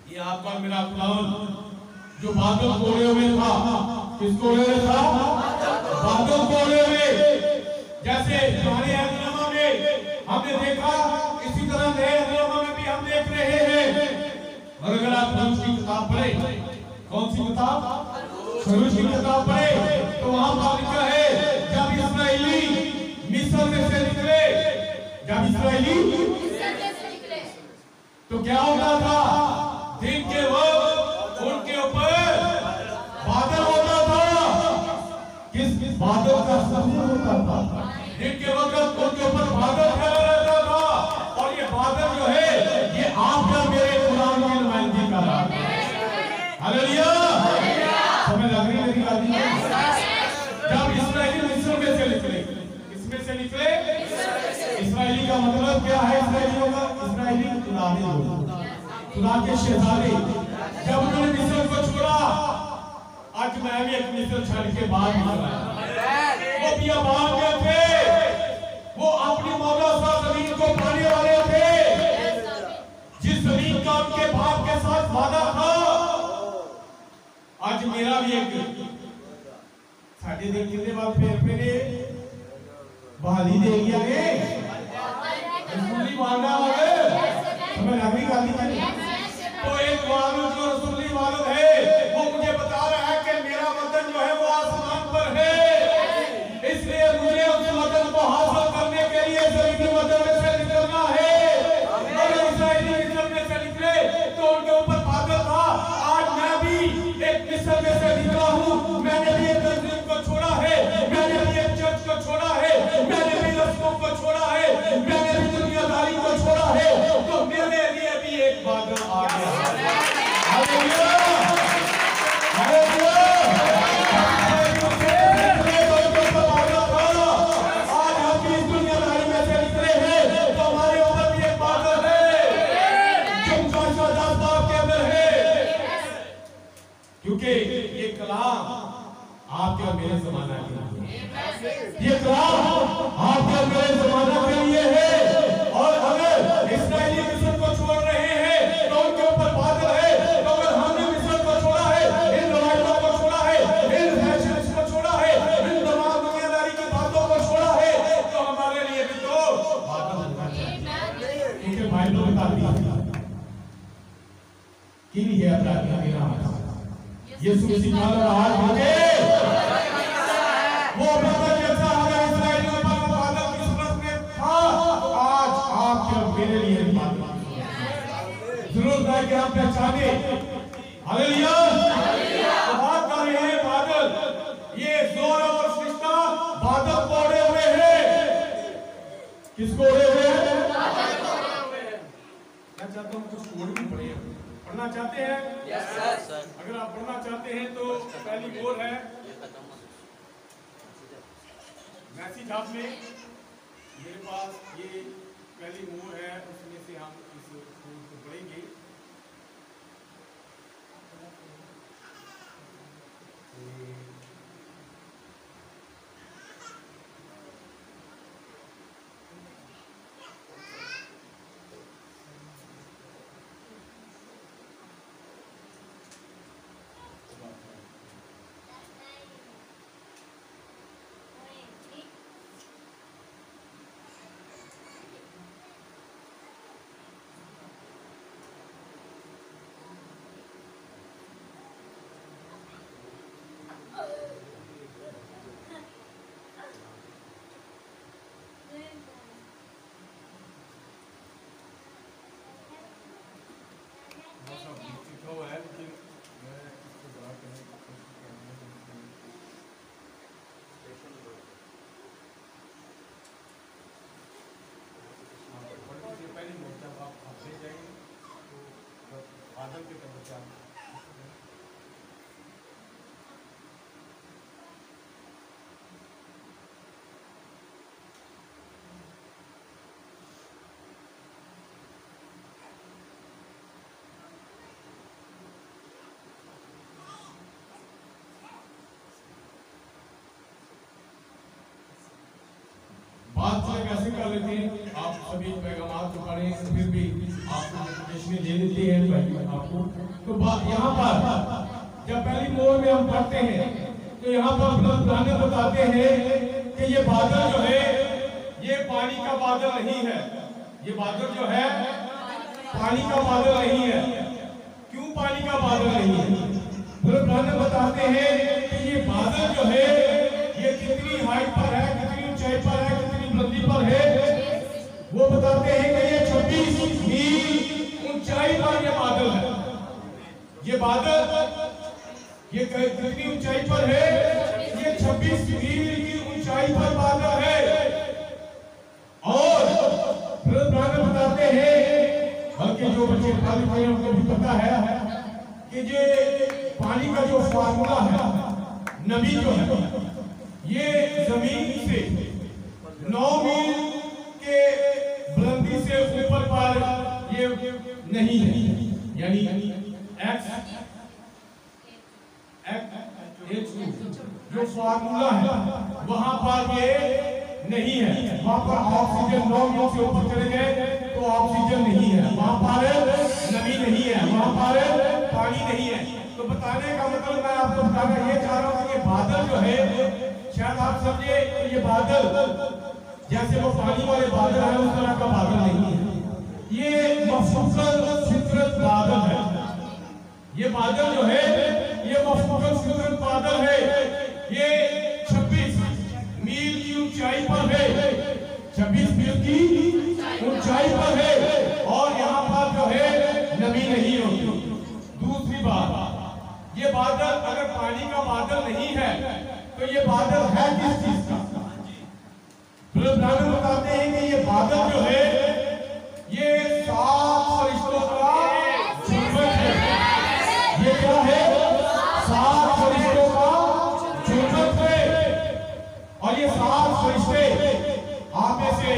ये आपका मेरा खुदावन जो बादल कोड़े हुए था, किसको ओढ़े हुए था, बादल कोड़े हुए। जैसे पुराने ऐलानामा में हमने देखा, इसी तरह नए ऐलानामा में भी हम देख रहे हैं। और अगर आप खरूज की किताब पढ़े, कौन सी किताब, खरूज की किताब पढ़े, तो वहां पर लिखा है जब इस्राएली मिस्र में से निकले, जब इस्राएली तो क्या होता था, दिन के वक्त उनके ऊपर बादल होता था। किस बादल का समूह होता था, दिन के वक्त उनके ऊपर बादल फैला रहता था। और ये बादल जो है ये आपका मेरे गुलाम की नुमाइंदगी कर रहा है। हालेलुया। समझ लग रही मेरी बात? जब इस्राएली मिस्र में से निकले, इसमें से निकले, इस्राएली का मतलब क्या है, इस्राएलियों का, इस्राएली खुदा के शहजादे जब उन्होंने मिस्र को छोड़ा, आज मैं भी एक मिस्र छोड़ के बाद वो बियाबान में थे, वो अपनी मौजूदा जमीन को पाने वाले थे, जिस जमीन का उनके बाप के साथ वादा था। आज मेरा भी एक साढ़े देखने के बाद फिर मेरे बहाली दे दिया गए रसूली वादा वाले हमें नबी का दी। तो एक वालू जो रसूली वालू है वो मुझे बता रहा है कि मेरा वतन जो है वो आसमान पर है, इसलिए मुझे उस वतन को हासिल करने के लिए जमीनी वतन में से निकलना है। अगर इस्राएली मिस्र में से निकले तो उनके ऊपर बादल था। आज मैं भी एक मिस्र में से निकला हूँ, मैंने भी एक तंजीम को छोड़ा है, मैंने भी एक चर्च को छोड़ा है, मैंने भी रस्मों को छोड़ा है, मैंने भी दुनियादारी को छोड़ा है। तो मेरे लिए भी एक बादल आ गया। Hallelujah, hallelujah. आज हम भी इस दुनियादारी में से निकले हैं तो हमारे ऊपर भी एक बादल है जो मुकाशा 10 बाब के अंदर है, क्योंकि ये कलाम आपके और मेरे जमाना के लिए, ये कलाम आपके और मेरे जमाना के लिए है। और अगर इस्राएली मिस्र को छोड़ रहे हैं तो उनके ऊपर बादल है। तो अगर हमने मिस्र को छोड़ा है, इन रवायतों को छोड़ा है, इन फैशंस को छोड़ा है, इन तमाम दुनियादारी की बातों को छोड़ा है, तो हमारे लिए भी तो बादल होना चाहिए। क्योंकि बाइबल बताती है कि है अपराधी मेरा यीशु मसीह का आज मुझे वो बादल जैसा अगर इस्राएलियों पर बादल की सूरत में था, आज आपके और मेरे लिए बादल जरूरत है कि हम पहचाने। हालेलुया। किसको ओढ़े हुए हैं? मैं चाहता हूँ कुछ कोड भी पढ़े, पढ़ना चाहते हैं? अगर आप पढ़ना चाहते हैं तो पहली मोर है मैसेज आप में मेरे पास ये पहली मोर है, उसमें से हम इस को पढ़ेंगे। बादल की तरफ से बात से कैसे कर लेते हैं, आप सभी पैगामात को पढ़े फिर भी आपको नोटिफिकेशन दे देती है भाई आपको। तो यहाँ पर जब पहली मोर में हम पढ़ते हैं तो यहाँ पर बुलंद बताते हैं कि ये बादल जो है ये पानी का बादल नहीं है, ये बादल जो है पानी का बादल नहीं है। क्यों पानी का बादल नहीं है? बुलंद बताते हैं कि ये बादल जो है ये कितनी हाइट पर है, कितनी ऊंचाई पर है, बुलंदी पर है। वो बताते हैं कि ये 26 मील ऊंचाई पर ये बादल है। ये बादल ये कितनी ऊंचाई पर है? ये 26 मील की ऊंचाई पर बादल है। और बताते हैं, बल्कि जो बच्चे पढ़े हुए उनको भी पता है कि ये पानी का जो फार्मूला है, नमी जो है, ये जमीन से 9 मील के बुलंदी से ऊपर पर ये नहीं है, यानी जो फार्मूला है वहां पर ये नहीं है। वहां पर ऑक्सीजन 9 मील से ऊपर चले गए तो ऑक्सीजन नहीं है, वहां पर नमी नहीं है, वहां पर पानी नहीं है। तो बताने का मतलब मैं आपको बताना ये चाह रहा हूं कि ये बादल जो है, शायद आप समझे ये बादल जैसे वो पानी वाले बादल है उस तरह का बादल नहीं है। ये मफसूल फितरत बादल है। ये बादल जो है ये मफसूल फितरत बादल है। ये 26 मील की ऊंचाई पर है, 26 मील की ऊंचाई पर है और यहाँ पर जो है नमी नहीं होती। दूसरी बात, ये बादल अगर पानी का बादल नहीं है तो ये बादल है किस चीज का? बुलंद बताते हैं कि ये बादल जो है ये 7 फरिश्तों का झुंड है। ये क्या है? 7 फरिश्तों का झुंड है। और ये 7 फरिश्ते आप में से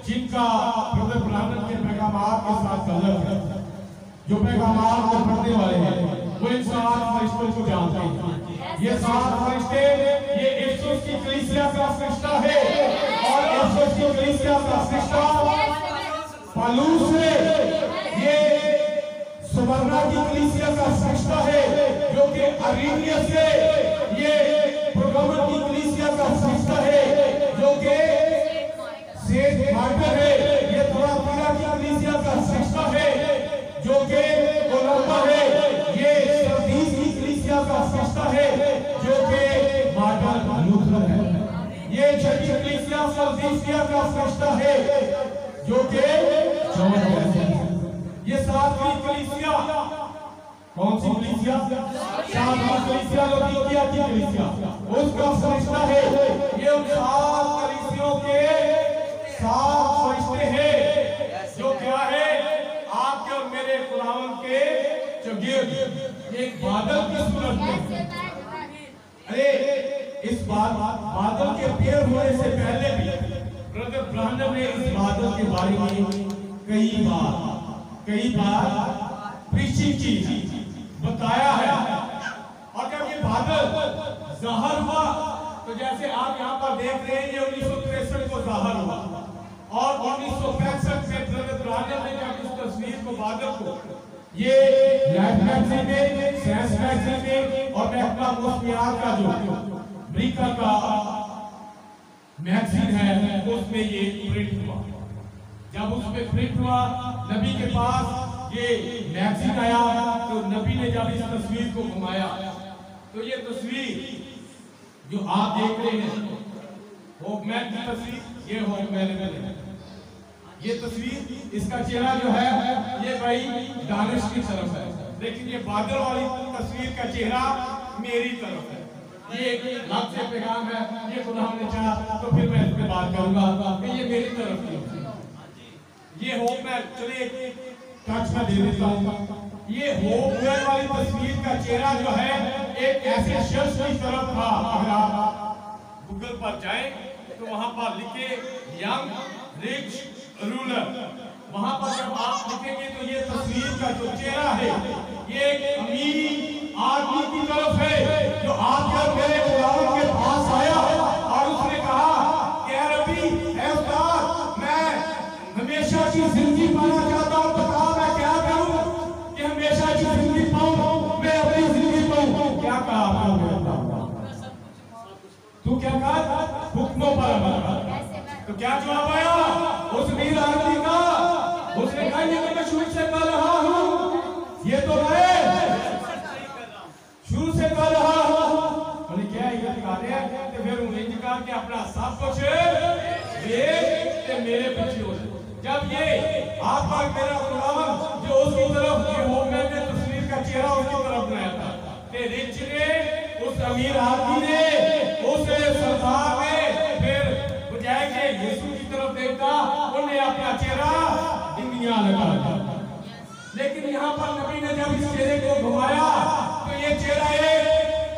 जिनका बुलंद के पैगामात के साथ ताल्लुक है, जो पैगामात को पढ़ने वाले हैं, वो इन 7 फरिश्तों को जानते हैं। ये 7 फरिश्ते ये इफसुस की कलीसिया का फरिश्ता है और इफसुस की कलीसिया का फरिश्ता पौलुस है। ये स्मरना की कलीसिया का फरिश्ता है जो कि अरेनियस है। ये परगामुन की कलीसिया का फरिश्ता है जो कि सेंट मार्टिन है। ये थुआतीरा की कलीसिया का फरिश्ता है जो कि कोलंबा है। ये सरदीस की कलीसिया का फरिश्ता है जो कि मार्टिन लूथर है। ये छठी कलीसिया सरदीसिया का फरिश्ता है जो कि जॉन है। ये 7वीं कलीसिया कौन सी कलीसिया? 7वीं कलीसिया लौदीकिया की कलीसिया, उसका फरिश्ता है। ये उन 7 कलीसियों के 7 एक बादल की सूरत में। अरे इस बादल के पेड़ होने से पहले भी ब्रदर ब्रानम ने इस बादल के बारे में कई बार प्रीचिंग की, बताया है। और जब ये बादल ज़ाहिर हुआ तो जैसे आप यहाँ पर देख रहे हैं, ये 1963 को ज़ाहिर हुआ और 1965 में ब्रदर ब्रानम ने जब इस तस्वीर को, बादल को, ये लाइफ मैगजीन में, साइंस मैगजीन में और महकमा मुस्लियात का जो अमेरिका का मैगजीन है उसमें ये प्रिंट हुआ। जब उसमें प्रिंट हुआ, नबी के पास ये मैगजीन आया तो नबी ने जब इस तस्वीर को घुमाया तो ये तस्वीर जो आप देख रहे हैं होपमैन की तस्वीर, ये होपमैन है। ये तस्वीर, इसका चेहरा जो है ये भाई दानिश की तरफ है, लेकिन ये बादल वाली तस्वीर का चेहरा मेरी तरफ है। ये एक लाख से पैगाम है, ये खुदा ने चाहा तो फिर मैं इस पे बात करूंगा कि ये मेरी तरफ की। ये होपमैन, चलिए टच में दे देता हूँ। ये होपमैन वाली तस्वीर का चेहरा जो है एक ऐसे शख्स की तरफ था। अगर आप गूगल पर जाएं तो वहां पर लिखे यंग रिच रूलर, वहां पर जब आप लिखेंगे तो ये तस्वीर का जो चेहरा है ये एक अमीर आदमी की तरफ है जो आकर मेरे गुलाम के पास आया और उसने कहा कि रबी है उस्ताद, मैं हमेशा की जिंदगी पाना चाहता हूँ, बता मैं क्या करूँ कि हमेशा की जिंदगी पाऊँ, मैं अपनी जिंदगी पाऊँ। क्या कहा आपने? तू क्या कहा? हुक्मों पर अमल कर। तो क्या जवाब आया उस वीर आदमी का? उसने कहा ये तो मैं शुरू से कर रहा हूँ, ये तो मैं शुरू से कर रहा हूँ। बोले क्या ये कर रहे हैं? तो फिर उन्हें निकाल के अपना सब कुछ मेरे पीछे हो। जब ये आपका मेरा गुलाम जो उसकी तरफ ये हो, मैंने तस्वीर का चेहरा उसकी तरफ बनाया था, ते रिच ने, उस अमीर आदमी ने, उस सरदार ने फिर बजाय के यीशु की तरफ देखा, उन्हें अपना चेहरा इंडिया लगा। लेकिन यहाँ पर नबी ने जब इस चेहरे को घुमाया तो ये चेहरा एक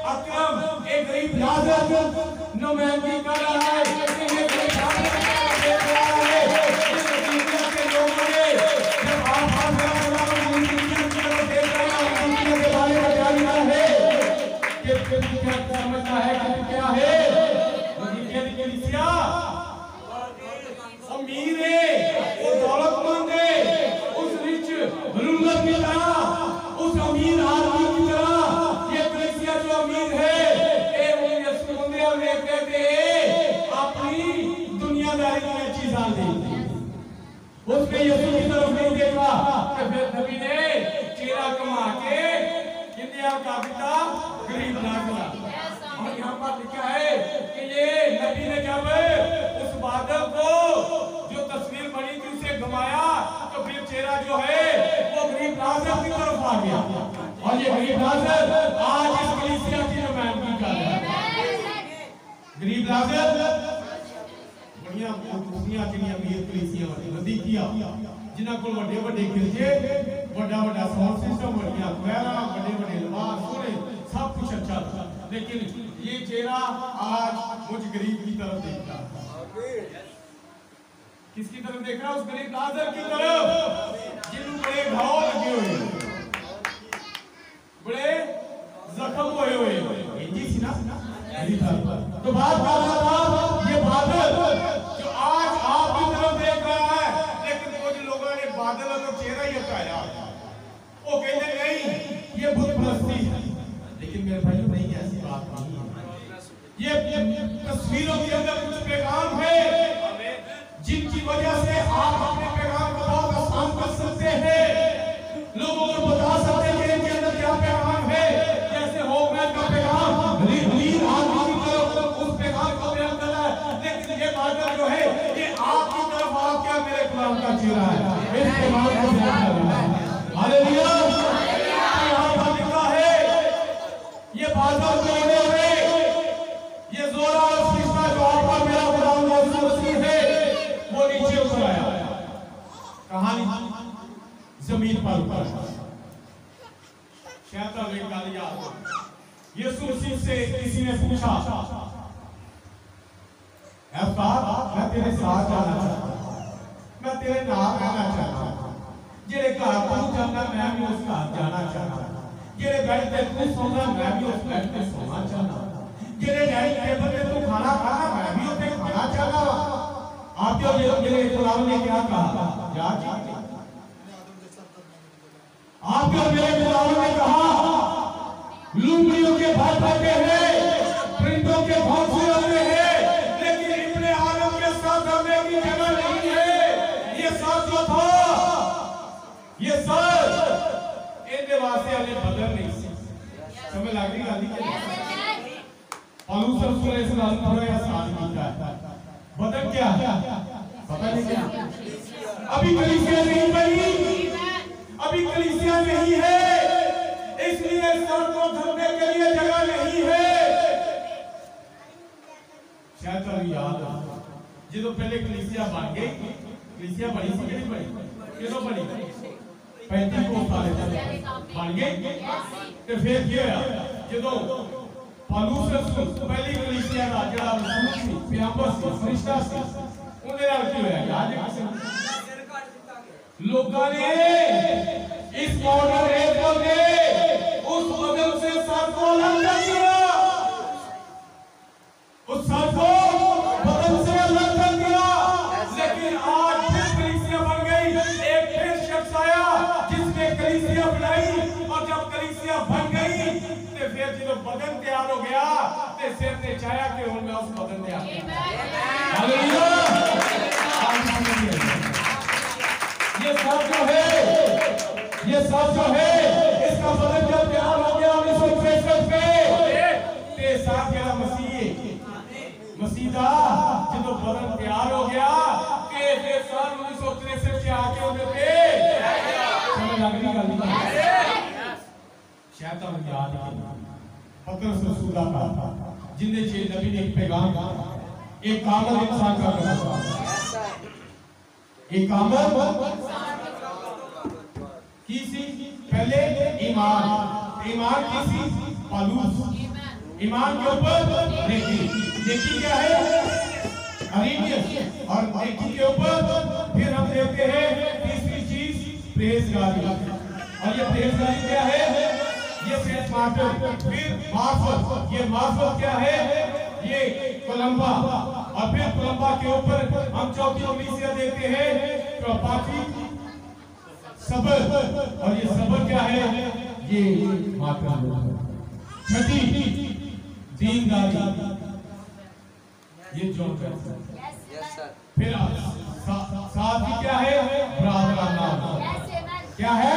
अकरम, एक गरीब लाजर नुमाइंदगी कर रहा है। ये गरीब लाजर देख रहा है इस दुनिया के लोगों ने। जब आप दुनिया की तरफ देख रहे हैं, दुनिया के बारे में जानना है कि क्या समझना है कि क्या है। दुनिया की कलीसिया अमीर है, वो दौलतमंद है, उस रिच रूलर की तरह, उस अमीर आदमी की तरह ये कलीसिया जो अमीर है, कहते हैं अपनी दुनियादारी की अच्छी जान दी, उसने यीशु की तरफ नहीं देखा। फिर नबी ने चेहरा कमा के इंडिया का पिता गरीब नागला। और यहाँ पर लिखा है कि ये नबी ने जब उस बादल को जो तस्वीर बनी थी उसे घुमाया तो फिर चेहरा जो है वो गरीब नाज़र की तरफ आ गया। और ये गरीब नाज़र आज इस कलीसिया की नुमाइंदगी कर रहा है। गरीब नाज़र बढ़िया दुनिया की अमीर कलीसिया नदी किया, जिन्हां को बड़े बड़े गिरजे, बड़ा बड़ा साउंड सिस्टम, बढ़िया क्वायरा, बड़े बड़े लिबास, सोने सब कुछ अच्छा था, लेकिन ये चेहरा आज मुझ गरीब की तरफ देखता है। किसकी तरफ देख रहा है? उस गरीब नाज़र की तरफ जिन बड़े घाव लगे हुए, बड़े जख्म हुए तो बात कर रहा था ये बादल जो आज आपकी तरफ देख रहा है, लेकिन कुछ लोगों ने बादल का चेहरा ही हटाया, वो कहते नहीं ये बुत परस्ती है। लेकिन मेरे भाइयों नहीं, ऐसी बात नहीं है। ये तस्वीरों के अंदर कुछ पैगाम है जिनकी वजह से आप अपने पैगाम को बहुत आसान कर सकते हैं, लोगों को बता सकते हैं कि इनके अंदर क्या पैगाम है। जैसे होपमैन का पैगाम वीर आदमी की तरफ उस पैगाम को बयान कर रहा है, लेकिन ये बादल जो है ये आपकी तरफ आप क्या मेरे गुलाम का चेहरा है, इस पैगाम को बयान कर रहा है। हालेलुया। यहाँ पर लिखा है ये बादल जो है ये जोरा और फरिश्ता जो आपका मेरा गुलाम यीशु मसीह है वो नीचे उतर आया। कहानी जमीन पर उतर कहता वे गल याद यीशु मसीह से किसी ने पूछा, ऐ उस्ताद मैं तेरे साथ जाना चाहता हूं, मैं तेरे नाल रहना चाहता हूं, जेरे घर तू जाना मैं भी उस घर जाना चाहता हूं, जेरे बेड पे तू सोना मैं भी उस बेड पे सोना चाहता हूं, जेरे डाइनिंग टेबल पे तू खाना खाना मैं भी उसे खाना चाहता हूं। आप जो मेरे गुलाम ने क्या कहा, याद आप जो मेरे गुलाम ने कहा लूमड़ियों के भाव पाते हैं, प्रिंटों के भाव से आते हैं, लेकिन इब्ने आदम के साथ रहने की जगह नहीं है। ये साथ जो था, ये साथ इनके वास्ते अभी बदल नहीं समझ लग रही गाली के पौलुस रसूल इस नाम थोड़ा या साथ कीता है। बदल क्या है पता नहीं क्या, अभी कलीसिया नहीं बनी, अभी कलीसिया नहीं है, इसलिए सर को धरने के लिए जगह नहीं है। शायद तो याद जो पहले कलीसिया बन गई, कलीसिया बनी सी कि नहीं बनी, क्यों बनी, पेंटिकोस्ट वाले बन गई ते फिर क्या होया जो पौलुस रसूल पहली कलीसिया का जेड़ा रसूल सी, प्याम्बर सी, फरिश्ता सी, उन्हें नाल की होया याद है किसी लोगों ने इस मॉडर्न एज में उस बदल से सर को अलग कर दिया, उस सर को बदल से अलग कर दिया। लेकिन आज फिर कलीसिया बन गई, एक फिर शख्स आया जिसने कलीसिया बनाई, और जब कलीसिया बन गई तो फिर जब बदन तैयार हो गया तो सिर ने चाहा कि हूं मैं उस बदन तैयार हालेलुया। ये सब जो है, ये सब जो है, इसका बदन जब तैयार हो गया 1963 पे ते साथ गया मसीदा जो बदन तैयार हो गया के फिर साल 1963 से आके होते थे समझ लग रही गल शैतान याद पतरस रसूल का जिंदे छे नबी ने एक पैगाम एक कामल इंसान का करना, एक कामल किसी पहले ईमान किसी पलूस, ईमान के ऊपर नेकी क्या है अरीनियस, और नेकी के ऊपर फिर हम देखते हैं तीसरी चीज परहेजगारी, और ये परहेजगारी क्या है, ये सेल्फ मार्टर, फिर मार्फत, ये मार्फत क्या है, ये कोलंबा, और फिर कोलंबा के ऊपर हम चौथी कलीसिया देखते हैं तो पांचवी सबर, और ये सबर क्या है, ये मात्रा, छठी दीनदारी, ये जो फिर साथी क्या है, बरादराना क्या है,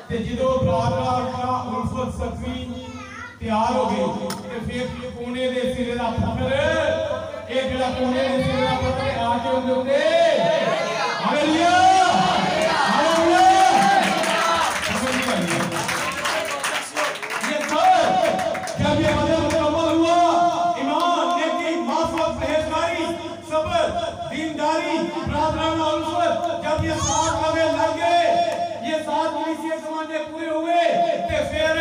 ते जिदो बरादराना उल्फत सखी तैयार हो गई ते फिर कोने दे सिरे दा पत्थर, ये जेड़ा कोने दे सिरे दा पत्थर आके उंदे हालेलुया हालेलुया। ये जब ये बदल मुकम्मल हुआ, ईमान, नेकी, माफ़त, परहेजगारी, सब्र, दीनदारी, बरादराना उल्फत, जब ये सात लगे लग गए, ये सात कलीसिया ज़माने पूरे हुए ते फिर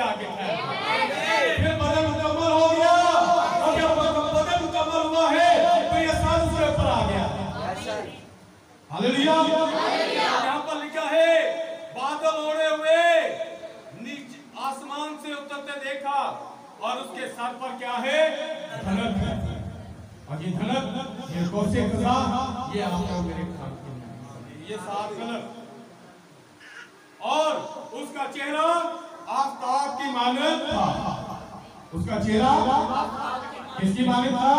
आगे फिर बदल मुकम्मल हो गया, और जब बदल मुकम्मल हुआ है तो ये साल उसके ऊपर आ गया हालेलुया। यहाँ पर लिखा है बादल ओढ़े हुए नीचे आसमान से उतरते देखा, और उसके सर पर क्या है, धनक है, और ये धनक ये कौसे कजा, ये आपको मेरे खान ये सात कलर, और उसका चेहरा आफताब की मानद था, उसका चेहरा किसकी मानद था,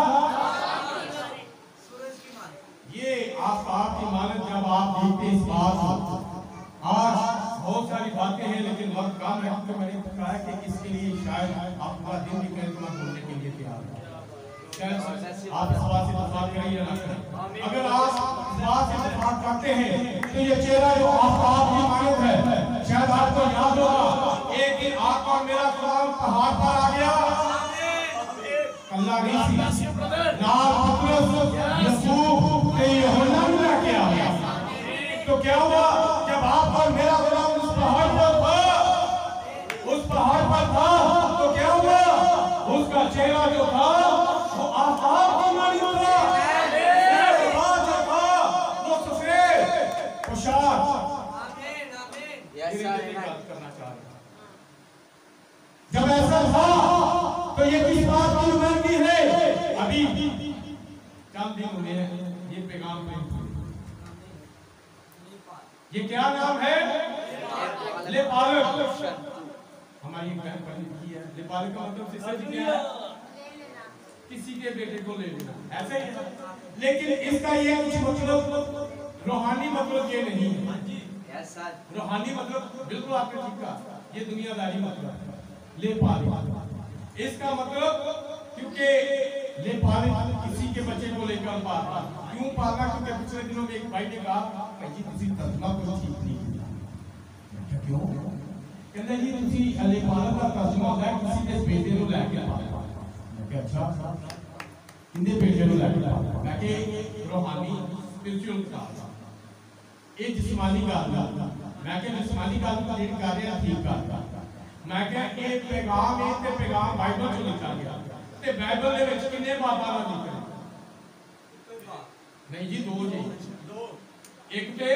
ये आफताब की मानद। जब आप देखते इस बात, आज बहुत सारी बातें हैं लेकिन वक्त कम है, तो मैंने कहा कि इसके लिए शायद आप पूरा दिन भी करें बोलने के लिए तैयार हैं, आप इस बात से इत्तेफाक करें या ना करें। अगर आप इस बात से इत्तेफाक करते हैं तो ये चेहरा जो आफताब की मानद है, शायद आपको याद होगा एक दिन आपका और मेरा गुलाम पहाड़ पर आ गया, कल्ला नहीं सी नाल पतरस यूसुफ ते यूहन्ना मिला के आ गया, तो क्या हुआ जब आप और मेरा गुलाम उस चेहरा जो था वो आफाक की मानी उतरा, जो था वो सफेद पोशाक। करना चाह रहे जब ऐसा था तो ये किस बात की नुमाइंदगी है? अभी चंद दिन हुए हैं ये पैगाम पे, ये क्या नाम है? लेपालक। हमारी बहन बनी की है। लेपालक का मतलब सिस्टर जी क्या है? किसी के बेटे को ले लेना, ऐसे ही है। लेकिन इसका ये कुछ मतलब रूहानी मतलब ये नहीं है। रूहानी मतलब बिल्कुल आपने ठीक कहा, ये दुनियादारी मतलब लेपालक। इसका मतलब क्योंकि लेपालक किसी के बच्चे को लेकर पालना, क्यों पालना? क्योंकि पिछले दिनों में एक भाई ने कहा भाई जी किसी तर्जुमा को ठीक नहीं किया। क्यों? कहते जी तुसी लेपालक का तर्जुमा होता है किसी के बेटे को लेके पालना। मैं कहा अच्छा किंदे बेटे को लेके पालना? मैं कहा रूहानी स्पिरिचुअल का ये जिस्मानी गल, मैं क्या जिस्मानी गल तो जेडी कर रहे हैं ठीक कर, मैं क्या ये पैगाम है ते पैगाम बाइबल चों लिखा गया ते बाइबल दे विच किन्ने बाबा दा जिक्र नहीं जी? दो जी, एक ते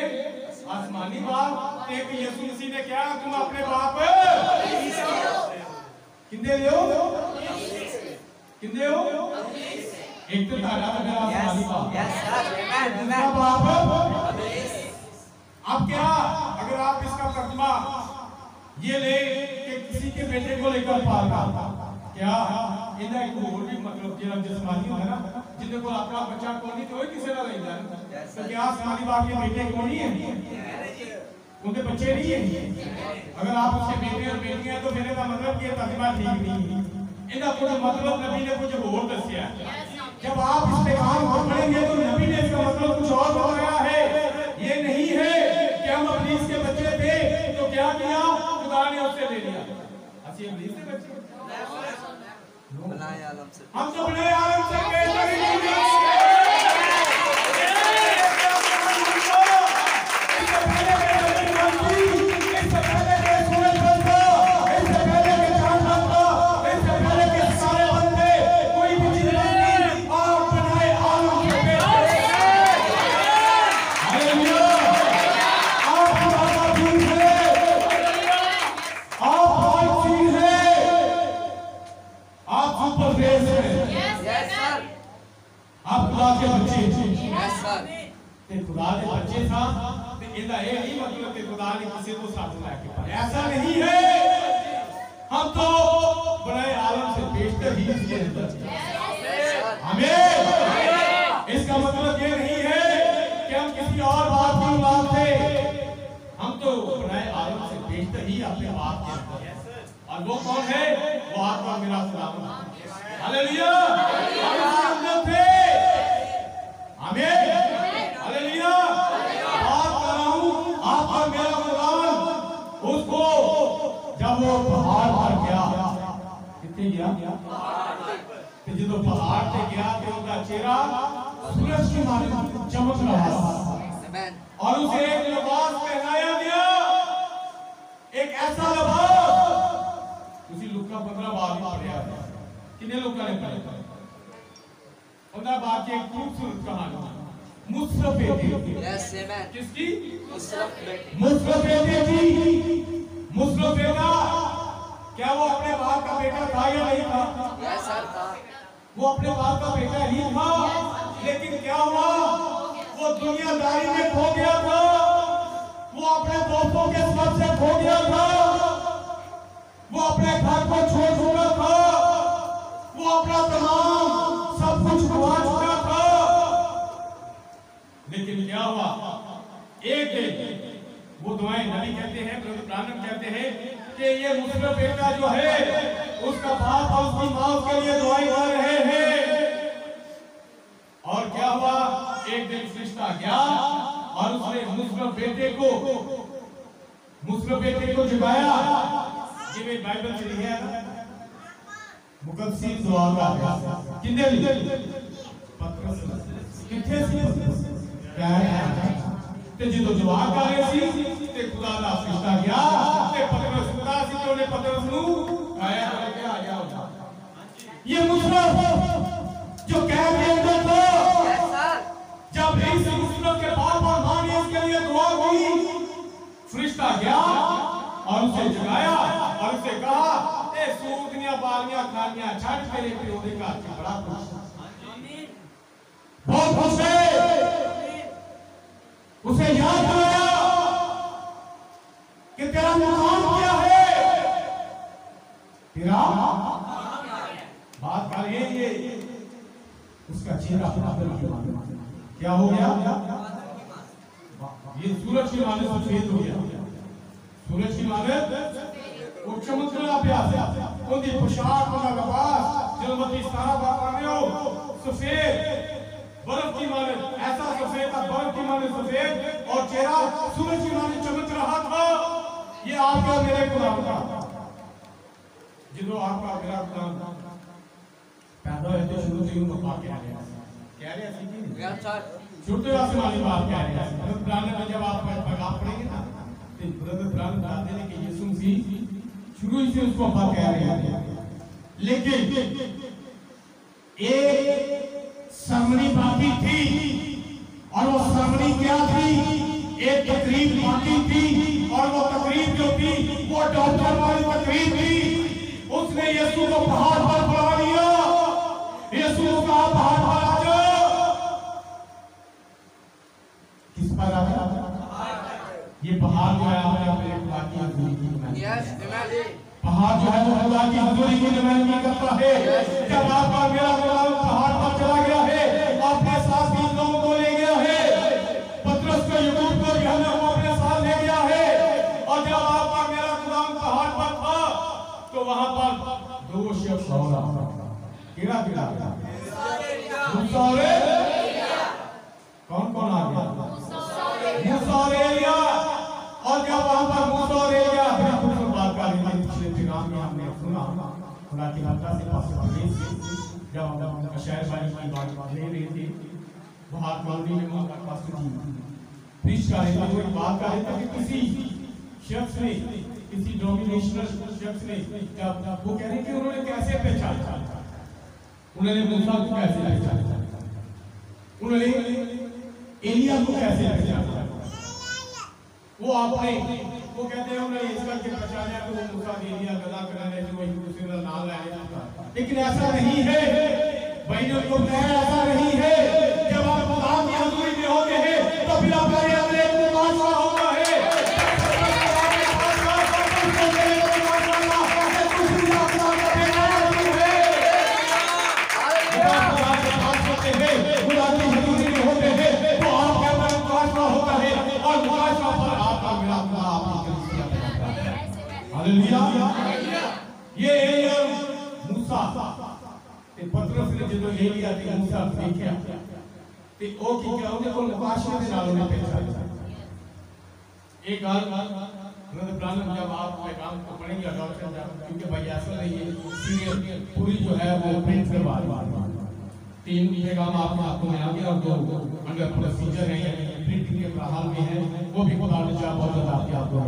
आसमानी बाप ते एक यीशु मसीह ने क्या तुम अपने बाप किंदे हो? किंदे हो? एक तो तारा तो मेरा आसमानी बाप। अब क्या अगर आप इसका तर्जुमा ये ले कि किसी के बेटे को लेकर पालना, क्या इनका एक और भी मतलब जेड़ा जिस्मानी है ना, जिन्हें को अपना बच्चा को नहीं तो किसी ना लेंदा है, तो क्या आसमानी बाप के बेटे को नहीं है? उनके बच्चे नहीं है? अगर आप उसके बेटे और बेटियां हैं तो मेरे का मतलब ये तर्जुमा ठीक नहीं है। इनका कुछ मतलब नबी ने कुछ और दसिया। जब आप इस पैगाम को पढ़ेंगे तो नबी ने इसका मतलब कुछ और बताया है। ये नहीं है कि हम इब्लीस के बच्चे थे तो क्या किया खुदा ने उससे ले लिया। असली इब्लीस के बच्चे बनाए आलम से, हम तो बड़े आलम से ऐसा नहीं है। हम तो बड़े आलम से बेशतर ही हमें इसका मतलब ये नहीं है कि हम किसी और बात की औलाद थे। हम तो बड़े आलम से बेशतर ही अपने बाप के अंदर, और वो कौन है? वो आत्मा मेरा खुदा। हालेलुया। थे हमें हालेलुया बात कर रहा हूं आपका मेरा खुदा। उसको जब वो पहाड़ पर गया, कितने गया? तो जब पहाड़ पे गया तो उनका चेहरा सूरज की माने चमक रहा और उसे एक लिबास पहनाया गया, एक ऐसा लिबास। उसी लुका 15 बार में पढ़ा है। कितने लोग ने पढ़ा? 15 बार की एक खूबसूरत कहानी मुसरफ बेटी। Yes amen. किसकी? मुसरफ बेटी। मुसरफ बेटा क्या वो अपने बाप का बेटा था या नहीं था? यस सर था। वो अपने बाप का बेटा ही था, लेकिन क्या हुआ? वो दुनियादारी में खो गया था, वो अपने दोस्तों के साथ से खो गया था, वो अपने घर को छोड़ चुका था, वो अपना तमाम सब कुछ गवा चुका था। लेकिन क्या हुआ? एक दिन वो दुआएं नबी कहते हैं, ब्राह्मण कहते हैं कि ये मुसरफ बेटा जो है उसका बाप और उसकी माँ उसके लिए दुआएं कर रहे हैं। और क्या हुआ? एक दिन फरिश्ता गया और उसने मुसरफ बेटे को जगाया। जिन्हें बाइबल में लिखा है मुकद्दस दुआ का कितने पत्रस कितने ते जो दुआ कर रहे सी ते खुदा दा फरिश्ता गया ते पतरस खुदा सी तो ने पतरस नु आया करके आ गया। ये मुसरफ जो कैद के अंदर था, Yes, sir. जब इस मुसरफ के बाप और मां ने इसके लिए दुआ की, फरिश्ता गया और उसे जगाया और उसे कहा, ए सूदियां बालियां खानियां छड़ तेरे प्यो दे घर च बड़ा खुश, बहुत खुश है। उसे याद आया कि तेरा मुकाम क्या है, तेरा बात कर ये उसका चेहरा बदल गया। क्या हो गया? ये सूरज की माने सफेद हो गया, सूरज की माने वो चमकना प्यासा, उनकी पोशाक उनका लिबास जलमती सारा बात हो सफेद, बर्फ की माने ऐसा सफेद था, बर्फ की माने सफेद, और चेहरा सूरज की माने चमक रहा था। ये आपका मेरे गुलाम का, जो आपका मेरा गुलाम पैदा हुए थे शुरू से उनको पाके आ गया, कह रहे हैं Yes, sir. शुरू से आसमानी बात कह रहे हैं। पुराने में जब आप पढ़ेंगे ना, तो ब्रदर पुराने बताते हैं कि यीशु मसीह शुरू से उसको अब्बा कह रहे हैं, लेकिन एक सरमनी बाकी थी, और वो सरमनी क्या थी? एक तकरीब बाकी थी, और वो तकरीब जो थी वो डॉक्टर वाली तकरीब थी। उसने यीशु को पहाड़ पर बुला लिया, यीशु को कहा पहाड़ पर आ जाओ। किस पर आ जाओ? ये पहाड़ जो है आपने अपने खुदा की हजूरी की नुमाइंदगी, Yes, amen. पहाड़ जो है वो खुदा की हजूरी की नुमाइंदगी करता है। जब आपका मेरा गुलाम पहाड़ पर चला गया है, अपने साथ 20 लोगों को ले गया है, पतरस को यूसुफ को यूहन्ना को अपने साथ ले गया है, और जब आपका मेरा गुलाम पहाड़ पर था तो वहां पर दो शख्स और आ कीड़ा कीड़ा मूसा और एलिया। कौन कौन आ गया? मूसा और एलिया। और जब वहां पर मूसा और एलिया बड़ी खूबसूरत बात कर रहे थे, पिछले पैगाम में हमने सुना खुदा की हत्या से पास जब हम अशैर बानी की बात ले रहे थे, बहुत मौलवी ने वहां पास की प्रीच कर रहे थे, वो बात कर रहे थे कि किसी शख्स ने, किसी डोमिनेशनल शख्स ने, वो कह रहे हैं कि उन्होंने कैसे पहचाना, उन्होंने मूसा को कैसे पहचाना, उन्होंने एलिया को कैसे पहचाना। वो आपने वो कहते हैं उन्होंने इसका के पहचाना कि वो मूसा एलिया गला कराने जो एक दूसरे का नाम लाया जाता, लेकिन ऐसा नहीं है भाइयों को, ऐसा नहीं है। जब आप खुदा की हजूरी में होते हैं तो फिर आपका ये अपने मुकाशा होता है। ये मूसा ते पतरस ने जो एलिया ते मूसा देखा ते ओ की क्या उन्हें को मुकाशरे दे नाल उन्हें पहचाना। एक गाल ब्रदर ब्रानम जब आप पैगाम को पढ़ेंगे डॉक्टर जब, क्योंकि भाई ऐसा नहीं है सीरियल पूरी जो है वो प्रिंट करवा 3 पैगाम आपको में आ गया, और 2 अंडर प्रोसीजर है प्रिंटिंग के हाल में है, वो भी खुदा ने चाहा बहुत ज्यादा आपको।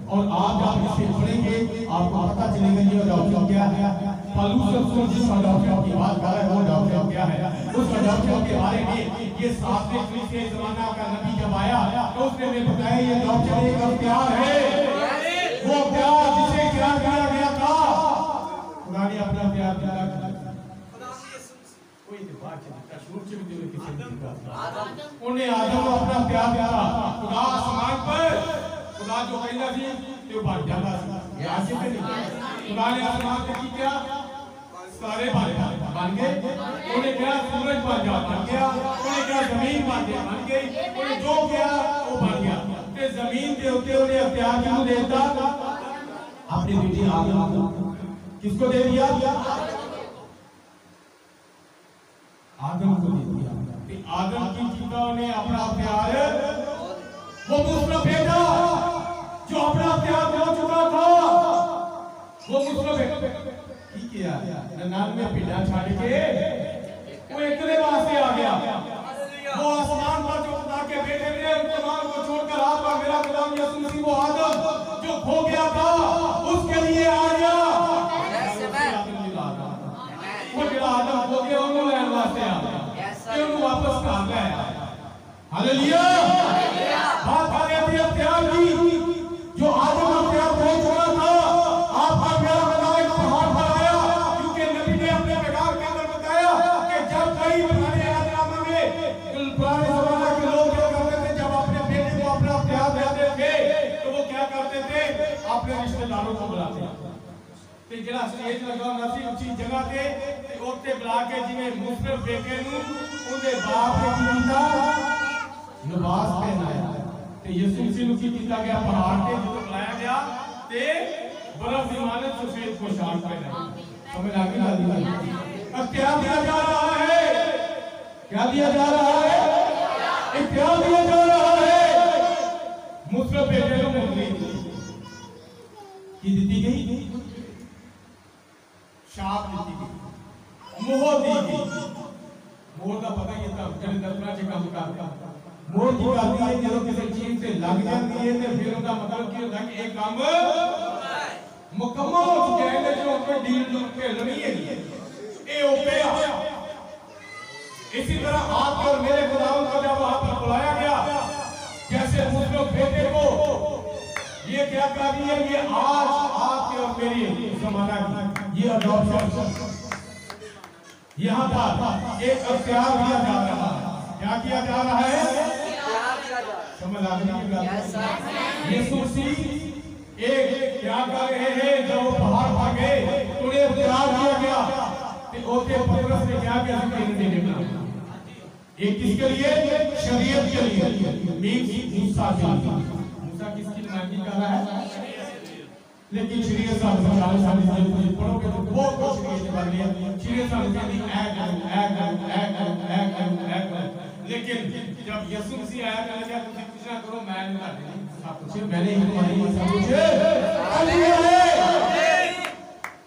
और आज आप इसे पढ़ेंगे आपको पता चलेगा ये डॉक्टर क्या है। पलूस जिस डॉक्टर की बात कर रहा है वो डॉक्टर क्या है, उस डॉक्टर के बारे में ये 7वें ईस्वी जमाना का नबी जब आया तो उसने हमें बताया ये डॉक्टर एक अख्तियार है, वो अख्तियार जिसे क्या किया गया था, खुदा ने अपना अख्तियार दिया। कोई बात नहीं कसूर से भी किसी उन्हें आदम को अपना प्यार दिया। खुदा आसमान पर खुदा जो कहना थी तो बन जाता था, याद से नहीं। खुदा ने आसमान पे की क्या, सारे बन गए, उन्हें क्या सूरज बन गया, उन्हें क्या जमीन बन गई, उन्हें जो किया वो बन गया। ते जमीन के होते उन्हें अख्तियार क्यों देता? अपनी बेटी आदम किसको दे दिया? आदम को दे दिया। आदम की चीता ने अपना अख्तियार वो दूसरा बेटा जो अपना अख्तियार हो चुका था, वो दूसरा बेटा की किया 99 पिंडा छाड़ के वो एकले वास्ते आ गया। वो आसमान पर जो खुदा के बेटे थे उन तमाम को छोड़कर आपका मेरा गुलाम यीशु मसीह वो आदम जो खो गया था उसके लिए आ गया। हालेलुया। बात आ रही थी अख्तियार की, जो आदम अख्तियार हो चुका था, आपका मेरा बनाया एक पहाड़ पर आया, क्योंकि नबी ने अपने पैगाम के अंदर बताया कि जब कई पुराने आदम में पुराने जमाने के लोग क्या करते थे, जब अपने बेटे को अपना अख्तियार देते थे तो वो क्या करते थे, अपने रिश्तेदारों को बुलाते ते जरा स्टेज लगा होना सी उसी जगह ते उत्ते बुला के जिवें मुस्लिम बेटे नूं उहदे बाप ने की कीता, लिबास पहनाया ते यीशु मसीह नूं की कीता गया, पहाड़ ते जो बुलाया गया ते बर्फ दी मानत सफेद पोशाक पहनाई। समझ आ गई ना? अब क्या दिया जा रहा है, क्या दिया जा रहा है, क्या दिया जा रहा है, मुस्लिम बेटे नूं मुंदरी की दी गई, शाप दी गई, मोहर दी गई। मोहर का पता ही था जब दफना च काम करता, मोहर की करती है जो किसी चीज से लग जाती है तो फिर उसका मतलब कि होता है कि एक काम मुकम्मल हो चुका है, जो अपने डील के लड़ी है ये हो गया। इसी तरह आपके और मेरे खुदावंद को जब वहां पर बुलाया गया, जैसे मुस्लिम बेटे को ये क्या कर रही है, ये आज आपके और मेरी जमाना की ये अडॉप्शन, यहाँ पर एक अख्तियार दिया जा रहा है। क्या किया जा रहा है, समझ आ गई? यीशु मसीह एक क्या कर रहे हैं, जब वो पहाड़ पर गए तो उन्हें अख्तियार दिया गया कि ओते पतरस ने क्या किया, एक किसके लिए, शरीयत के लिए, मूसा के लिए। मूसा किसकी नुमाइंदगी कर रहा है, लेकिन शरीयत साहब पढ़ोगे तो बहुत कुछ शरीयत कर लिया, शरीयत साहब कहती लेकिन जब यीशु मसीह आया कहने लगा तुम कुछ ना करो, मैं नहीं कर सब कुछ मैंने ही तुम्हारी सब कुछ कर दिया है।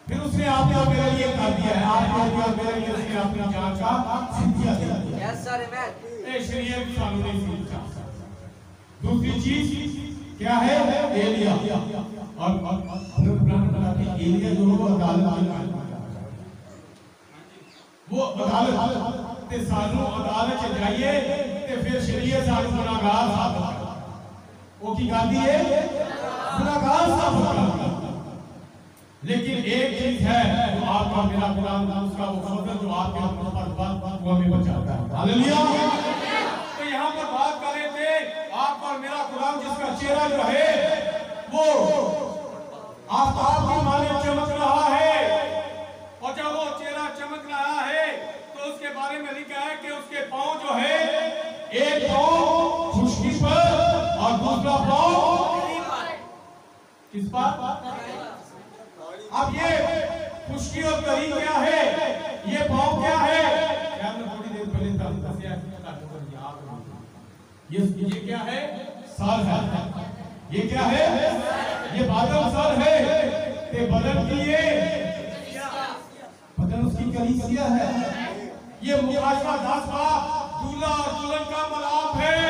फिर उसने आपने मेरे लिए कर दिया है, आपने और मेरे लिए उसने अपनी जान का सिद्धिया दिया। यस सर, आमेन। ये शरीयत कानून नहीं सीखा। दूसरी चीज क्या है, एलिया और पुराने बनाते एलिया जो वो अदालत वो अदालत ते सानू अदालत च जाइए ते फिर शरीयत सानू गुनाहगार साबित वो की गाती है, गुनाहगार साबित करती। लेकिन एक चीज है जो आपका मेरा कुरान उसका वो फजल जो आपके ऊपर पर वो हमें बचाता है। हालेलुया। तो यहाँ पर बात कर रहे थे आप और मेरा कुरान जिसका चेहरा जो है वो आफताब की माने चमक रहा है, और जब वो चेहरा चमक रहा है तो उसके बारे में लिखा है कि उसके पांव जो है, एक पांव खुशकी पर और दूसरा पांव किस पर। अब ये खुशकी और करी क्या है, ये पांव क्या है, थोड़ी देर पहले ये क्या है, सर है, ये क्या है, ये बादल सर है, ते बदन की ये बदन उसकी कलीसिया है, ये मुआशरा दासवा दूल्हा और दुल्हन का मिलाप है,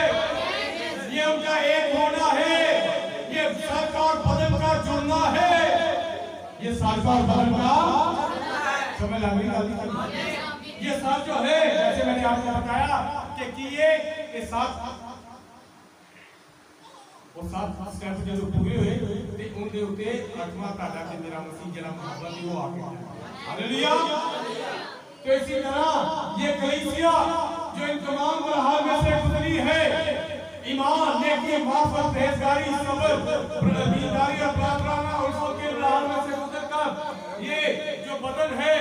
ये उनका एक होना है, ये सर का और बदन का जुड़ना है, ये सर का और बदन का समझ आ गई। ये सर जो है जैसे मैंने आपको बताया कि ये साथ और साथ स्टेप जो पूरे हुए ते उनके ऊते आत्मा ताड़ा के मेरा मसीह जरा मोहब्बत ही वो आ गया। हालेलुया। तो इसी तरह ये कलीसिया जो इन तमाम मरहल में से गुजरी है, ईमान, नेकी, माफ़त, परहेजगारी, सब्र, दीनदारी और प्रार्थना और उसके मरहल में से गुजरकर ये जो बदन है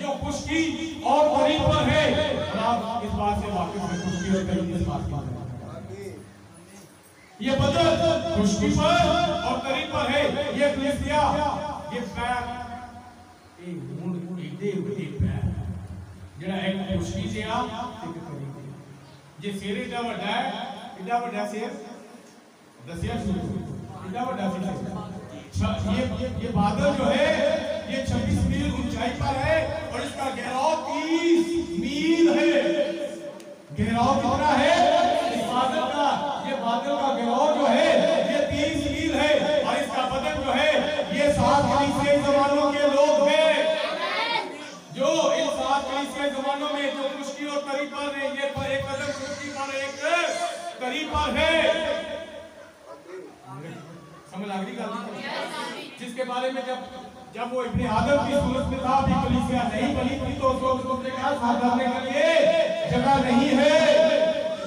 जो खुशकी और गरीब पर है, और आप इस बात से वाकिफ हैं, खुशकी और गरीब इस बात पर ये बदल खुशकी पर और करीब पर है। ये कलीसिया ये पैर एक मुंड इधे बड़े पैर जरा एक खुशकी से आ एक करीब जे सिर इतना बड़ा है, इतना बड़ा सिर दसिया शुरू इतना बड़ा सिर। ये बादल जो है ये 26 मील ऊंचाई पर है और इसका घेराव 30 मील है। घेराव कितना है इस बादल का, ये बादल का घेराव जो है ये 30 मील है और इसका बदन जो है ये 7 कलीसिया जमानों के लोग हैं जो इन 7 कलीसिया जमानों में जो खुशकी और करीब पर है, ये पर एक कदम खुशकी पर एक तरीका है, समझ आ गई गल, जिसके बारे में जब वो इब्ने आदम की सूरत में था, अभी कलीसिया नहीं बनी थी, तो उसने कहा साथ करने के लिए जगह नहीं है।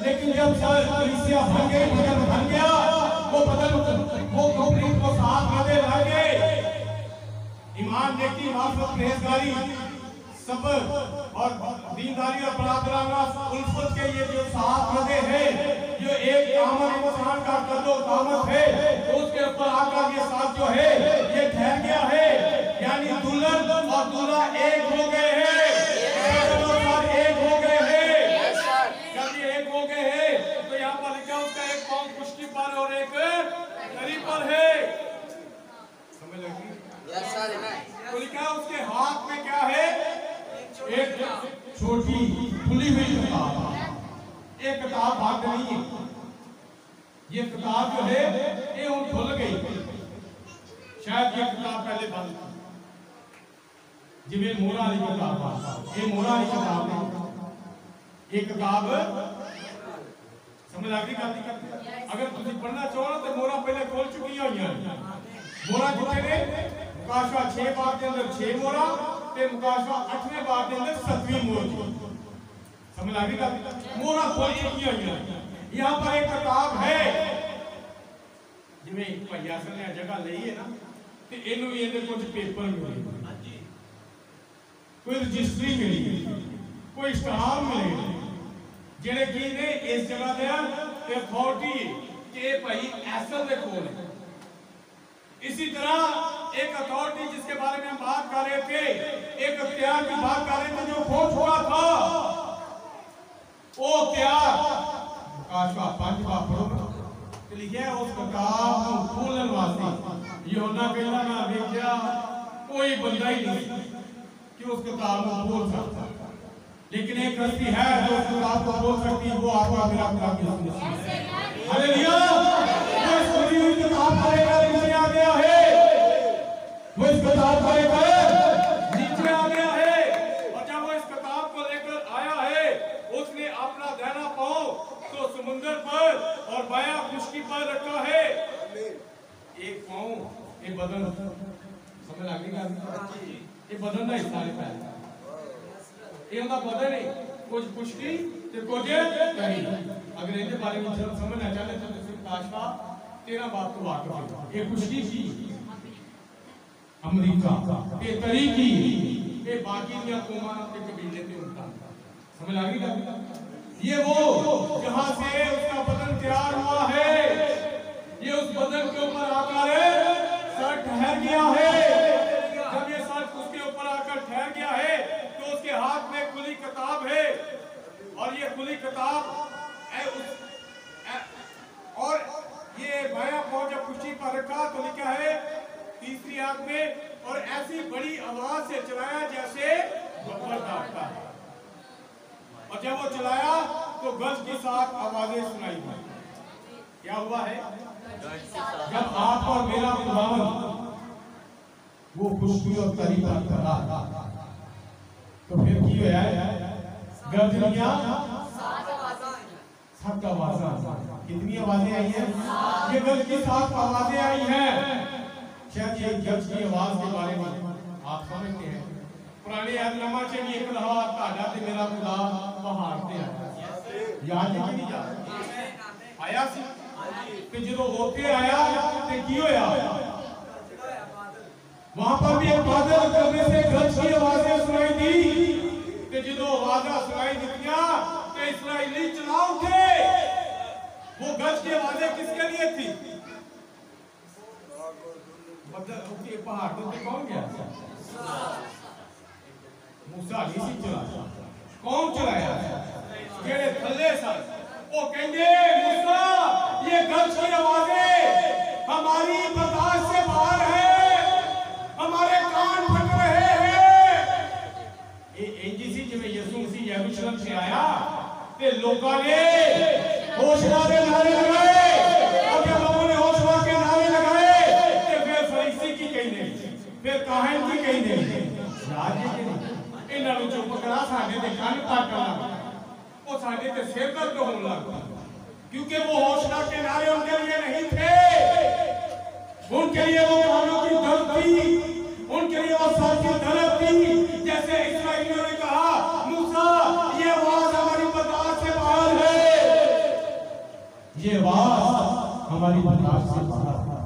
लेकिन जब कलीसिया बन गई, बदन बन गया, वो कंप्लीट को साथ करने लगे। ईमान, नेकी, मार्फत, परहेजगारी, सब्र और दीनदारी और प्रार्थना उल्फत के ये जो साथ रहे हैं, जो एक कामत इंसान का कदो कामत है, तो उसके ऊपर आकर ये साथ जो है ये ठहर गया है। यानी दुल्हन और दूल्हा एक हो गए हैं, एक हो गए हैं। जब ये एक हो गए हैं तो यहाँ पर लिखा उसका एक पाँव पुष्टि पर और एक नरी पर है। समझ लगी? तो लिखा उसके हाथ में क्या है? एक छोटी खुली हुई किताब। एक किताब भाग नहीं है, ये किताब जो है ये उन खुल गई। शायद ये किताब पहले बंद थी, जिਵੇਂ मोहरा वाली किताब, ये मोहरा वाली किताब है। ये किताब समझ आ गई गल? अगर तुम पढ़ना चाहो तो मोहरा पहले खोल चुकी हुई है। मोहरा कितने ने? मुकाशवा 6 बार के अंदर 6 मोहरा ते मुकाशवा 8वें बार के अंदर 7वीं मोहर। समझ आ गई गल? मोहरा खोल चुकी हुई है। यहाँ पर एक किताब है, जिਵੇਂ भैया सर ने जगह ली है ना, तो इन्हों भी इहदे कुछ पेपर मिले, कोई रजिस्ट्री मिली, कोई स्टाम मिले, जेडे की ने इस जगह दे अथॉरिटी के भाई एसएल दे कोल है। इसी तरह एक अथॉरिटी जिसके बारे में हम बात कर रहे थे, एक अख्तियार की बात कर रहे थे जो खो चुका था, वो अख्तियार मुकाशवा 5 बार पढ़ो लिखा है। उस किताब को खोलन वास्ते यूहन्ना कहला ना देखा कोई बंदा ही नहीं कि उस किताब को खोल सकता, लेकिन एक हस्ती है जो उस किताब को खोल सकती है, वो आपका मेरा खुदा की हस्ती है। हालेलुया! वो इस खुली हुई किताब को लेकर नीचे आ गया है, वो इस किताब को लेकर नीचे आ गया है। और जब वो इस किताब को लेकर आया है, उसने अपना दाहिना पांव तो समुद्र पर और बायां खुशकी पर रखा है। एक पांव ये बदन, समझ आ गई? ये बदन का हिस्सा है, ये उनका बदन है, कुछ खुशकी ते कुछ कहीं। अगर इनके बारे में समझना चाहते तो सिर्फ काशवा 13 बात तो वाकफ है। ये खुशकी की अमेरिका, ये तरीकी, ये बाकी दुनिया कौमां के कबीले पे उनका, समझ आ गई? ये वो जहां से उसका बदन तैयार हुआ है, ये उस बदन के ऊपर आकर सर ठहर गया है। जब ये सर उसके ऊपर आकर ठहर गया है तो उसके हाथ में खुली किताब है, और ये खुली किताब और ये बायां पांव जब कुर्सी पर रखा तो लिखा है तीसरी आंख में, और ऐसी बड़ी आवाज से चलाया जैसे बब्बर काटता है। और जब वो चलाया तो गज की 7 आवाजें सुनाई दी। क्या हुआ है? जब आप और मेरा खुदावंद वो खुशबू और तरीका करा तो फिर की होया है? गर्जनियां 7 आवाजें। कितनी आवाजें आई हैं? ये गज की 7 आवाजें आई हैं। शायद ये गज की आवाज के बारे में आप समझते हैं, पुराने अहदनामा से भी एक दफा ताड़ा ते मेरा खुदा पहाड़ ते आया, याद है कि नहीं याद? आया सी ते जो होते आया ते की होया? वहां पर भी एक बादल करने से गज की आवाजें सुनाई दी, ते जो आवाजें सुनाई दिया ते इस्राएली चला उठे। वो गज की आवाजें किसके लिए थी? बदल के पहाड़ पे कौन गया? मूसा नहीं सी चलाया। कौन चलाया? जेड़े थल्ले सन वो कहंदे मूसा ये गज की आवाजें हमारी बर्दाश्त से बाहर है, हमारे कान फट रहे हैं। ये एनजीसी जिवें यीशु मसीह यरूशलेम से आया ते लोगों ने होशना के नारे लगाए, और जब लोगों ने होशना के नारे लगाए ते फिर फरीसी की कहने, फिर काहन की कहने, याद है कि नहीं? इन्होंने चुप करा, साढ़े ते कान काटना, वो साढ़े ते सिर दर्द होने लग पिया। क्योंकि वो हौसला के नारे उनके लिए नहीं थे, उनके लिए वो कानों की दर्द थी, उनके लिए वो सर की दर्द थी। जैसे इस्राएलियों ने कहा, मूसा ये आवाज हमारी बर्दाश्त से बाहर है, ये आवाज हमारी बर्दाश्त से बाहर है।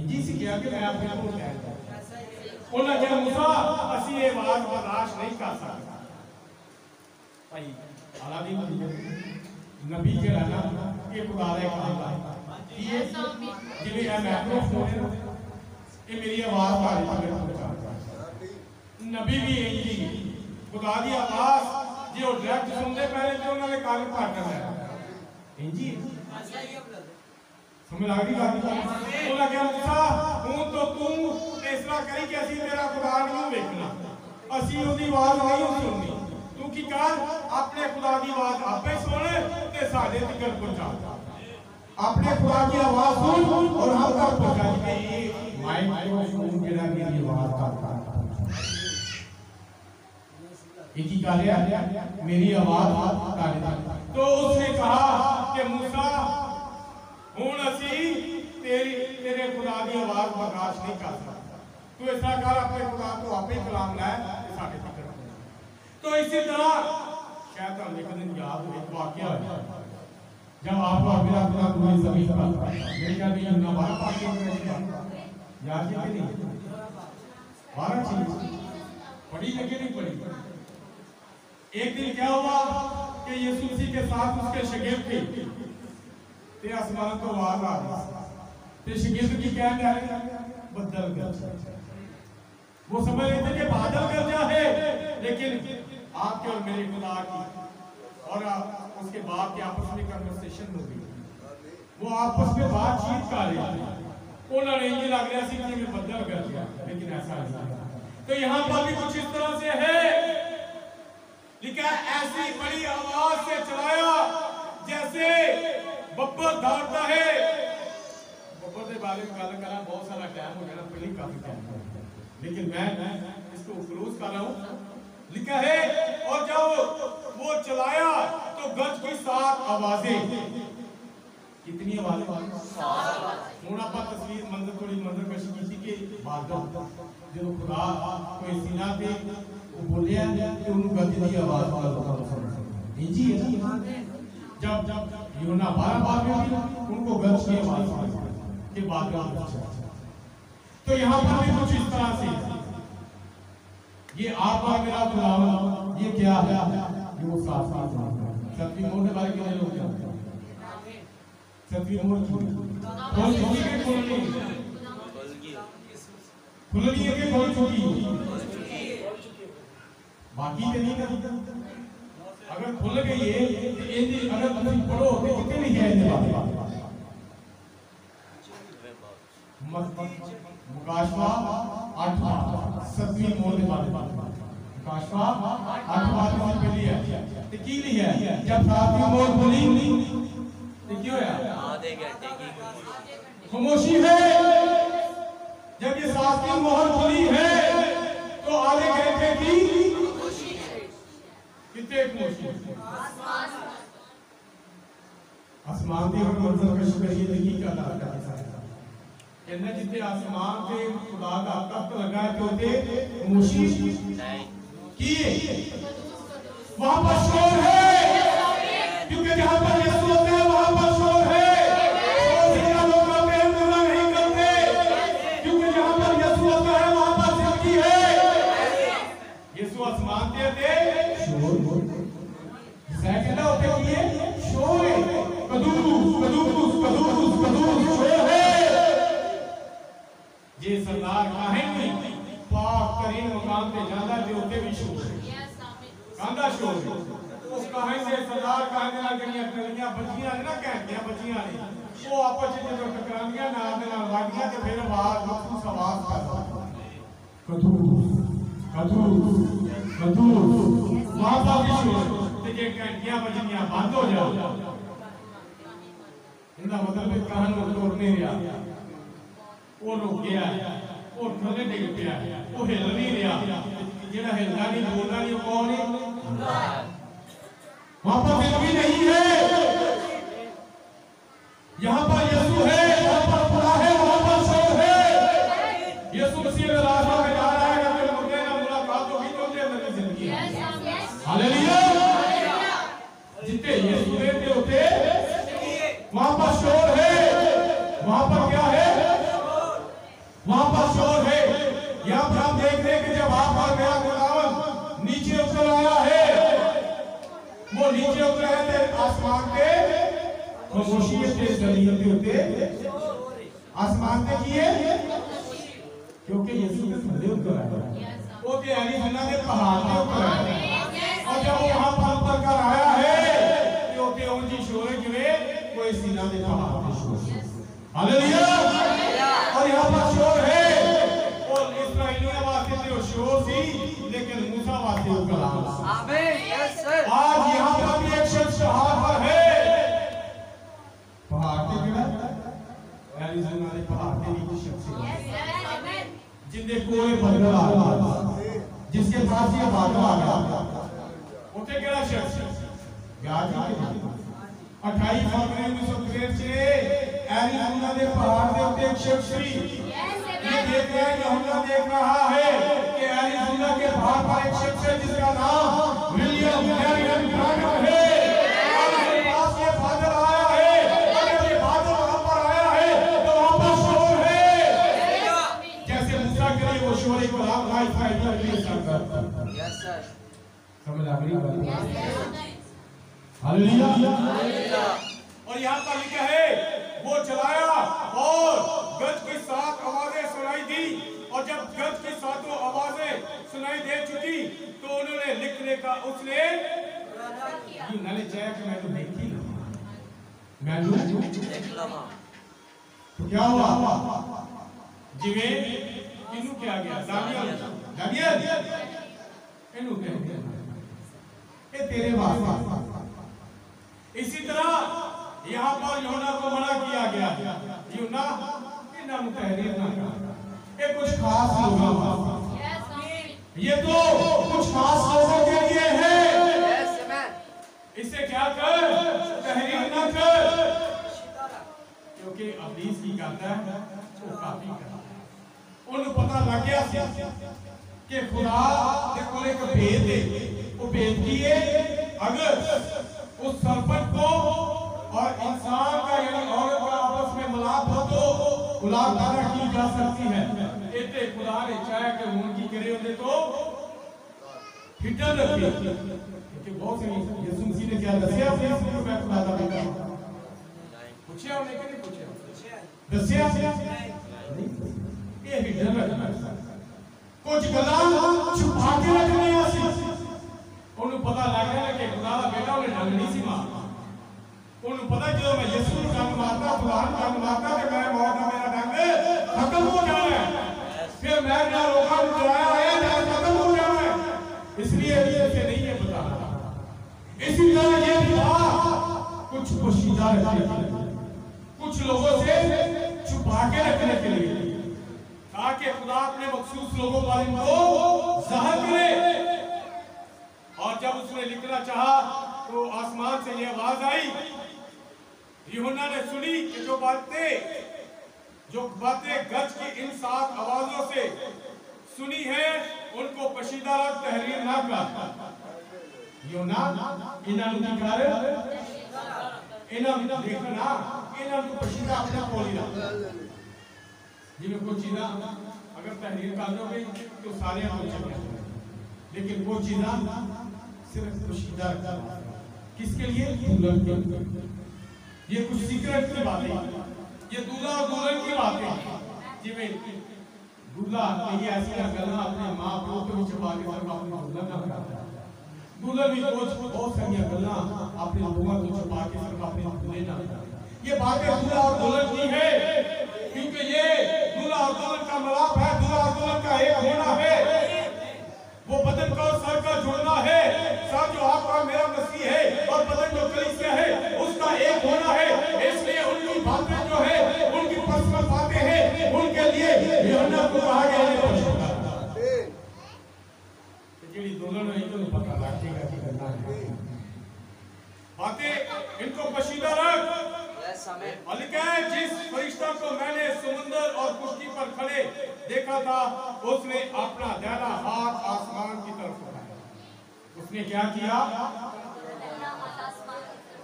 इंजी से क्या कि मैं आपके को कहता हूं, उन्होंने कहा मूसा असि ये आवाज बर्दाश्त नहीं कर सकता भाई। हालांकि नबी के रहना ये खुदा का काम है, ये जिन्हें ये माइक्रोफोन है, ये मेरी आवाज बाहर पहुंचाता है। नबी भी यही खुदा दी आवाज जो डायरेक्ट सुनते पहले तो उन्होंने कान काटना है। इंजी समझ आ गई बात? उन्होंने कहा मूसा हूं तो तू इस तरह करी कि असि तेरा खुदा नहीं देखना, असि उसकी आवाज नहीं सुननी, तू की कर अपने खुदा की आवाज आपे सुन ते साडे तक पहुंचा, अपने खुदा की आवाज सुन और हम तक पहुंचा के ये माइक्रोफोन जेड़ा मेरी आवाज करता एक ही कार्य मेरी आवाज करता। तो उसने कहा कि मूसा हुन असी तेरे खुदा की आवाज बर्दाश्त नहीं कर सकता, तू ऐसा कर अपने खुदा को आपे कलाम लै साडे तक। तो इसी तरह शायद हम एक दिन याद एक वाकया है जब आपको मेरा अपना पूरी जमीन पर मेरे क्या भी ना 12 पाके याद है कि नहीं 12 चीज पढ़ी लगे नहीं पढ़ी। एक दिन क्या हुआ कि यीशु मसीह के साथ उसके शागिर्द थे ते आसमान को आवाज आ रही ते शागिर्द की क्या कह रहे बदल गरजा। वो समझ रहे थे कि बादल गरजा है, लेकिन आपके और मेरे खुदा की और उसके बाप के आपस में कन्वर्सेशन हो गई, वो आपस में बातचीत कर रहे थे। उन्होंने ये लग रहा सी कि बदल कर दिया, लेकिन ऐसा नहीं। तो यहाँ पर भी कुछ इस तरह से है लिखा, ऐसी बड़ी आवाज से चलाया जैसे बब्बर दौड़ता है। बब्बर के बारे में गल करना बहुत सारा टाइम हो जाना, पहले काफी टाइम हो, लेकिन मैं इसको क्लोज कर रहा हूँ। लिखा है और जब वो चलाया तो गज की 7 आवाजें, कितनी आवाजें? हूं आप तस्वीर मंजर थोड़ी मंजर कशी की थी कि बादल जो खुदा कोई सीना पे वो बोलिया कि उन गज की आवाज इंजी है। जब यूना 12 बार में भी उनको गज की आवाज के बादल। तो यहाँ पर भी कुछ इस तरह से ये आपका मेरा खुदा ये क्या है, ये वो साफ सतवी मोड़ के बारे में लोग जानते हैं। सतवी मोड़ खोल चुकी है, खुलनी है कि खोल चुकी, बाकी तो नहीं कर। अगर खुल गई है तो अगर तुम पढ़ो तो कितने नहीं है मुकाशवा 8 7वीं मोड़ के बाद मुकाशवा 8 बात से पहली है तो की नहीं है। जब 7वीं मोड़ खुली तो क्यों है आधे घंटे की खामोशी है। जब ये 7वीं मोहर खुली है तो आधे घंटे की खामोशी है। कितने खामोशी आसमान की मंजर कश करिए देखिए क्या लगता है कहना जितने आसमान के खुदा का तख्त लगा है तो ते खामोशी किए वहां पर शोर है, क्योंकि जहां पर यीशु होता है वहां पर शोर है। शोर से लोग अपने पूरा नहीं करते, क्योंकि जहां पर यीशु होता है वहां पर जिंदगी है। यीशु आसमान के थे शोर कहना होते किए शोर है, कदूस कदूस कदूस कदूस शोर है। ये सरदार काहे पाक तरीन मुकाम पे जांदा जो होते भी शोर कांदा शोर उस काहे से सरदार काहे ना गनिया कलियां बच्चियां ने ना कहतियां बच्चियां ने वो आपस में जो टकरांदियां नाल दे नाल वादियां ते फिर आवाज मखसूस आवाज करदा कदूस कदूस कदूस माता की शोर ते जे कहतियां बच्चियां बंद हो जाओ इनका मतलब कहानी तोड़ नहीं रहा, वो रुक गया, वो थले डिग पिया, वो हिल नहीं रहा। जेड़ा हिलदा नहीं बोलदा नहीं कौन है वहां पर भी नहीं है। खामोशी ते जमीन के उत्ते आसमान ते की है क्योंकि यीशु के थल्ले उतर आया वो ते एरिज़ोना के पहाड़ पे उतर आया और जब वो वहां पर उतर कर आया है तो ते उनकी शोर जिवे कोई सीना दे पहाड़ पे शोर हालेलुया और यहाँ पर शोर है और इस्राएलियों वास्ते तो शोर सी लेकिन मूसा वास्ते वो कलाम आमीन यस सर आज यहाँ पर भी एक शख्स पहाड़ पर है पहाड़ पे गिरा एरिज़ोना के पहाड़ के नीचे शख्स है जिंदे कोई बदल आ रहा जिसके पास ये बादल आ गया उठे केड़ा शख्स याद है 28 फरवरी 1963 से एरिज़ोना के पहाड़ के ऊपर एक शख्स थी ये देख रहा है यूहन्ना देख रहा है कि एरिज़ोना के पहाड़ पर एक शख्स है जिसका नाम विलियम मैरियन ब्रानम है और उसके पास ये बादल आया है अगर ये बादल वहां पर आया है तो वहां पर शोर है जैसे मूसा के लिए वो शोर को लाभ लाइफ का लिए सकता यस सर समझ आ गई बात हालेलुया और यहाँ पर लिखा है वो चलाया और गज की 7 आवाजें सुनाई दी और जब गज की 7 आवाजें सुनाई दे चुकी तो उन्होंने लिखने का उसने ये नाले चाहे कि मैं तो देखी ना मैं देख लवा तो क्या हुआ जिवे किनु क्या गया दानियल दानियल इनु क्या ये तेरे वास्ते इसी तरह यहाँ पर यूहन्ना को मना किया गया यूहन्ना के नाम तहरीर ना कर ये कुछ खास लोगों ये तो कुछ खास लोगों के लिए है यस मैन इसे क्या कर तहरीर ना कर क्योंकि अब्लीस की करता है वो काफी करता है उन्हें पता लग गया कि खुदा के कोल एक भेद है वो भेद की है अगर उस सरपंच को और इंसान का यानी औरत का आपस में मिलाप हो तो औलाद पैदा की जा सकती है इतने खुदा ने चाहे कि उनकी करे होते तो हिटर रखी कि बहुत से यीशु मसीह ने क्या दसिया अपने को मैं खुदा का बेटा पूछे और लेकिन नहीं पूछे दसिया ये हिटर रखना कुछ गल्लां छुपा के रखनी आसी उन्हें पता लग गया कि खुदा का बेटा उन्हें ढंग नहीं सी मारना उन्हें पता जो मैं यीशु को ढंग मारता खुदा को ढंग मारता कि मैं मौत का मेरा ढंग खत्म हो जाना है फिर मैं ना लोगों को डराया है ढंग खत्म हो जाना है इसलिए इसे नहीं है पता इसी तरह ये खुदा कुछ पोशीदा रखने के लिए कुछ लोगों से छुपा के रखने के लिए ताकि खुदा अपने मखसूस लोगों पर इनको ज़ाहिर करे और जब उसने लिखना चाहा तो आसमान से ये आवाज आई यूहन्ना ने सुनी कि जो बातें गज की इन 7 आवाजों से सुनी है उनको पशीदा रख तहरीर ना कर यूहन्ना इन्हां की कर इन्हां देखना इन्हां को पशीदा अपने कोल ही रख जिन्हें कोई चीज़ा अगर तहरीर कर दोगे तो सारे लेकिन वो चीज़ा सिर्फ पोशीदा किसके लिए दुल्हन के ये कुछ सीक्रेट की बातें ये दूल्हा और दुल्हन की बातें जिਵੇਂ दूल्हा ये ऐसी गल्लां अपने मां प्यो को छुपा के सिर्फ अपनी दुल्हन ना करता दुल्हन भी बहुत सारी गल्लां अपने लोगों को छुपा के सिर्फ अपने दुल्हे ना ये बातें दूल्हा और दुल्हन की है क्योंकि ये दूल्हा और दुल्हन का मिलाप है दूल्हा और दुल्हन का एक होना है वो बदन का और सर का जुड़ना है सर जो आपका मेरा मसीह है और बदन जो कलीसिया है उसका एक होना है इसलिए उनकी बातें जो है उनकी पर्सनल बातें हैं उनके लिए यूहन्ना को कहा गया है जेडी दुल्हन है इनको पता लगेगा कि करना है बातें इनको पशीदा रख यस आमीन और लिखा है जिस फरिश्ता को मैंने समुद्र और कुश्ती पर खड़े देखा था उसने अपना दाहिना हाथ आसमान की तरफ उठाया उसने क्या किया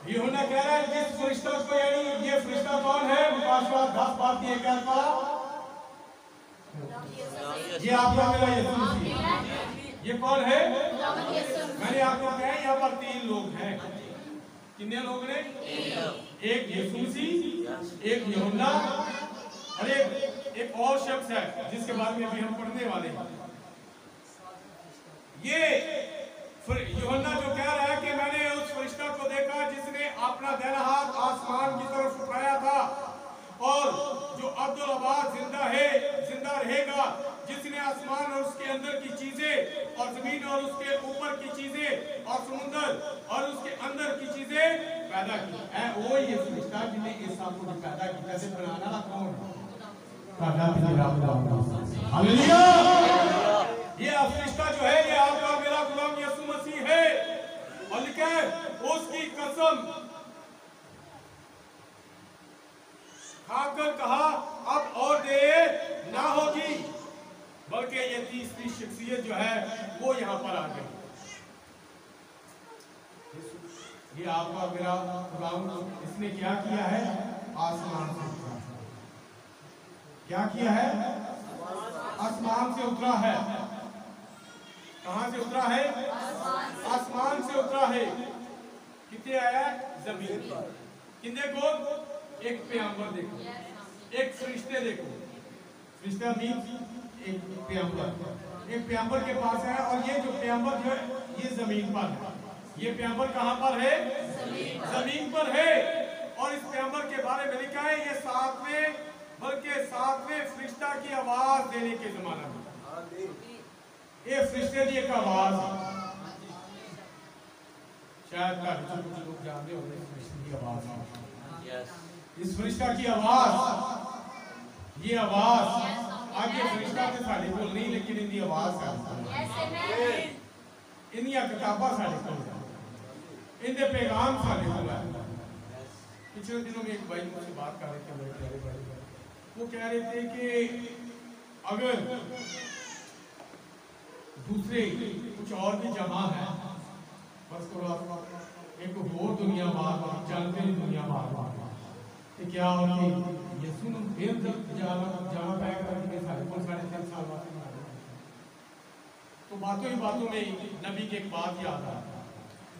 यूहन्ना कह रहा है जिस फरिश्ता को यानी ये फरिश्ता कौन है मुकाशवा 10 बात ये क्या था ये आपका मेरा यीशु मसीह ये कौन है मैंने आपको कहा यहाँ पर 3 लोग हैं कितने लोग ने एक यीशु मसीह, एक यूहन्ना और एक और शख्स है जिसके बारे में भी हम पढ़ने वाले हैं। ये यूहन्ना जो कह रहा है कि मैंने उस फरिश्ता को देखा जिसने अपना दाहिना हाथ आसमान की तरफ उठाया था और जो अब्दुल अब्बास जिंदा रहेगा, जिसने आसमान और उसके अंदर की चीजें और जमीन और उसके ऊपर की चीजें और समुद्र और उसके अंदर की चीजें पैदा की है। वो ये फरिश्ता जिसने इस सब को पैदा किया। कैसे बनाना वाला कौन है? हालेलुया। ये फरिश्ता जो है ये आपका मेरा गुलाम यीशु मसीह है। और लिखा है उसकी कसम खाकर कहा अब और देर ना होगी, बल्कि ये तीसरी शख्सियत जो है वो यहाँ पर आ गई। ये आपका मेरा गुलाम इसने क्या किया है? आसमान से उतरा। क्या किया है? आसमान से उतरा है। कहां से उतरा है? आसमान से उतरा है। कितने आया? जमीन पर। कितने को? एक पैगंबर देखो, एक फरिश्ते देखो। फरिश्ता मीन्स एक पैगंबर के पास है। और ये जो पैगंबर जो है ये जमीन पर है। ये पैगंबर कहां पर है? जमीन पर है। और इस पैगंबर के बारे में लिखा है ये सातवें फरिश्ता की आवाज देने के जमाना में। ये फरिश्ते की एक आवाज है। शायद कुछ लोग जानते होंगे इस फरिश्ते की आवाज। इस फरिश्ता की आवाज, ये आवाज आगे फरिश्ता के साढ़े कोल नहीं, लेकिन इनकी आवाज है। इन्दियां किताबां साढ़े कोल, इनके पैगाम साढ़े कोल है। पिछले दिनों में एक भाई मुझसे बात कर रहे थे, मेरे प्यारे भाई, वो कह रहे थे कि अगर दूसरे कुछ और भी जमा है, बस करो एक और दुनिया बार जानते हैं दुनिया बार कि क्या होती यीशु ने फिर जाना पाएगा कि साढ़े 3.5 साल बाद। तो बातों ही बातों में नबी की एक बात याद आ।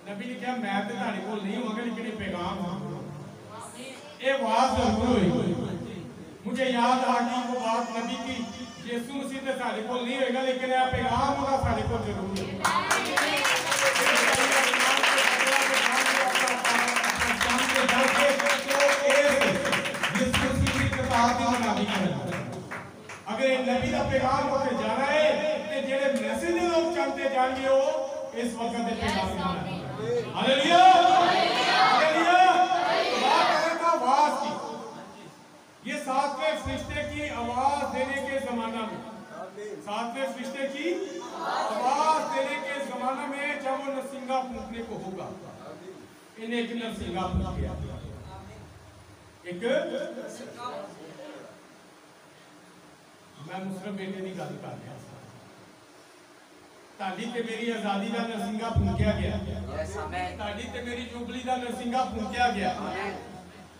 नबी ने कहा मैं तो ताड़े कोल नहीं होंगे, लेकिन ये पैगाम ये बात जरूर हुई। मुझे याद आ गई वो बात नबी की, यीशु मसीह तो साढ़े कोल नहीं होगा, लेकिन यह पैगाम होगा साढ़े कोल जरूर है। अगर नबी का पैगाम होके जाना है तो जेड़े मैसेज लोग चलते जाएंगे वो इस वक्त के पैगाम में। Hallelujah hallelujah. बात करेगा आवाज की। ये सातवें फरिश्ते की आवाज देने के जमाना में, सातवें फरिश्ते की आवाज देने के जमाना में जब वो नरसिंगा फूंकने को होगा, इन्हें एक नरसिंगा फूंक गया। मैं मुस्लिम बेटे की गल कर रहा ताली ते मेरी आजादी का नरसिंगा फूंकिया गया, ताली ते मेरी जुबली का नरसिंगा फूंकिया गया।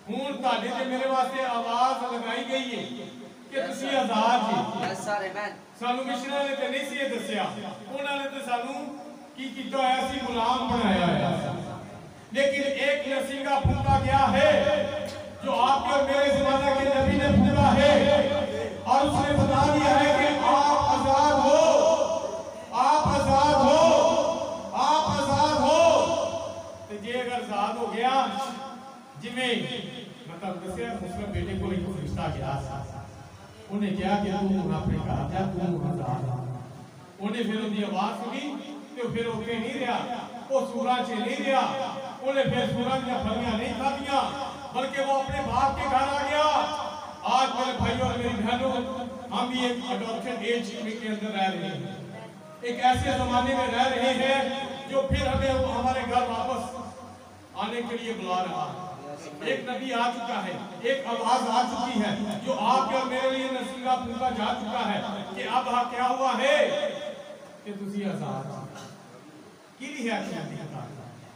हुण ताली ते मेरे वास्ते आवाज लगाई गई है कि तुसी आजाद जी। सानू मिशनर ने ते नहीं सी दस्सिया, उन्हां ने ते सानू की कीता होया सी, गुलाम बनाया होया। लेकिन एक नरसिंगा फूंका गया है जो आपके और मेरे ज़माने के नबी ने फूंका है, और उसने बता दिया है कि आप आजाद हो, आप आजाद हो, आप आजाद हो। तो ये अगर आजाद हो गया, जिमें मतलब दसिया मुस्लिम बेटे को एक फरिश्ता गया, उन्हें क्या कि तू अपने घर जा, तू आजाद। उन्हें फिर उनकी आवाज सुनी तो फिर वो कहीं नहीं रहा, वो सूरा च नहीं रहा, उन्हें फिर सूरा दी फलियां नहीं खादियां, बल्कि वो अपने बाप के घर आ गया। आज मेरे भाई और मेरी बहनों, हम भी एक अडॉप्शन एज के अंदर रह रहे हैं, एक ऐसे जमाने में रह रहे हैं जो फिर हमें हमारे घर वापस आने के लिए बुला रहा है। एक नबी आ चुका है, एक आवाज आ चुकी है जो आपके और मेरे लिए नरसिंगा फूंका जा चुका है कि अब क्या हुआ है कि तुसी आजाद की है।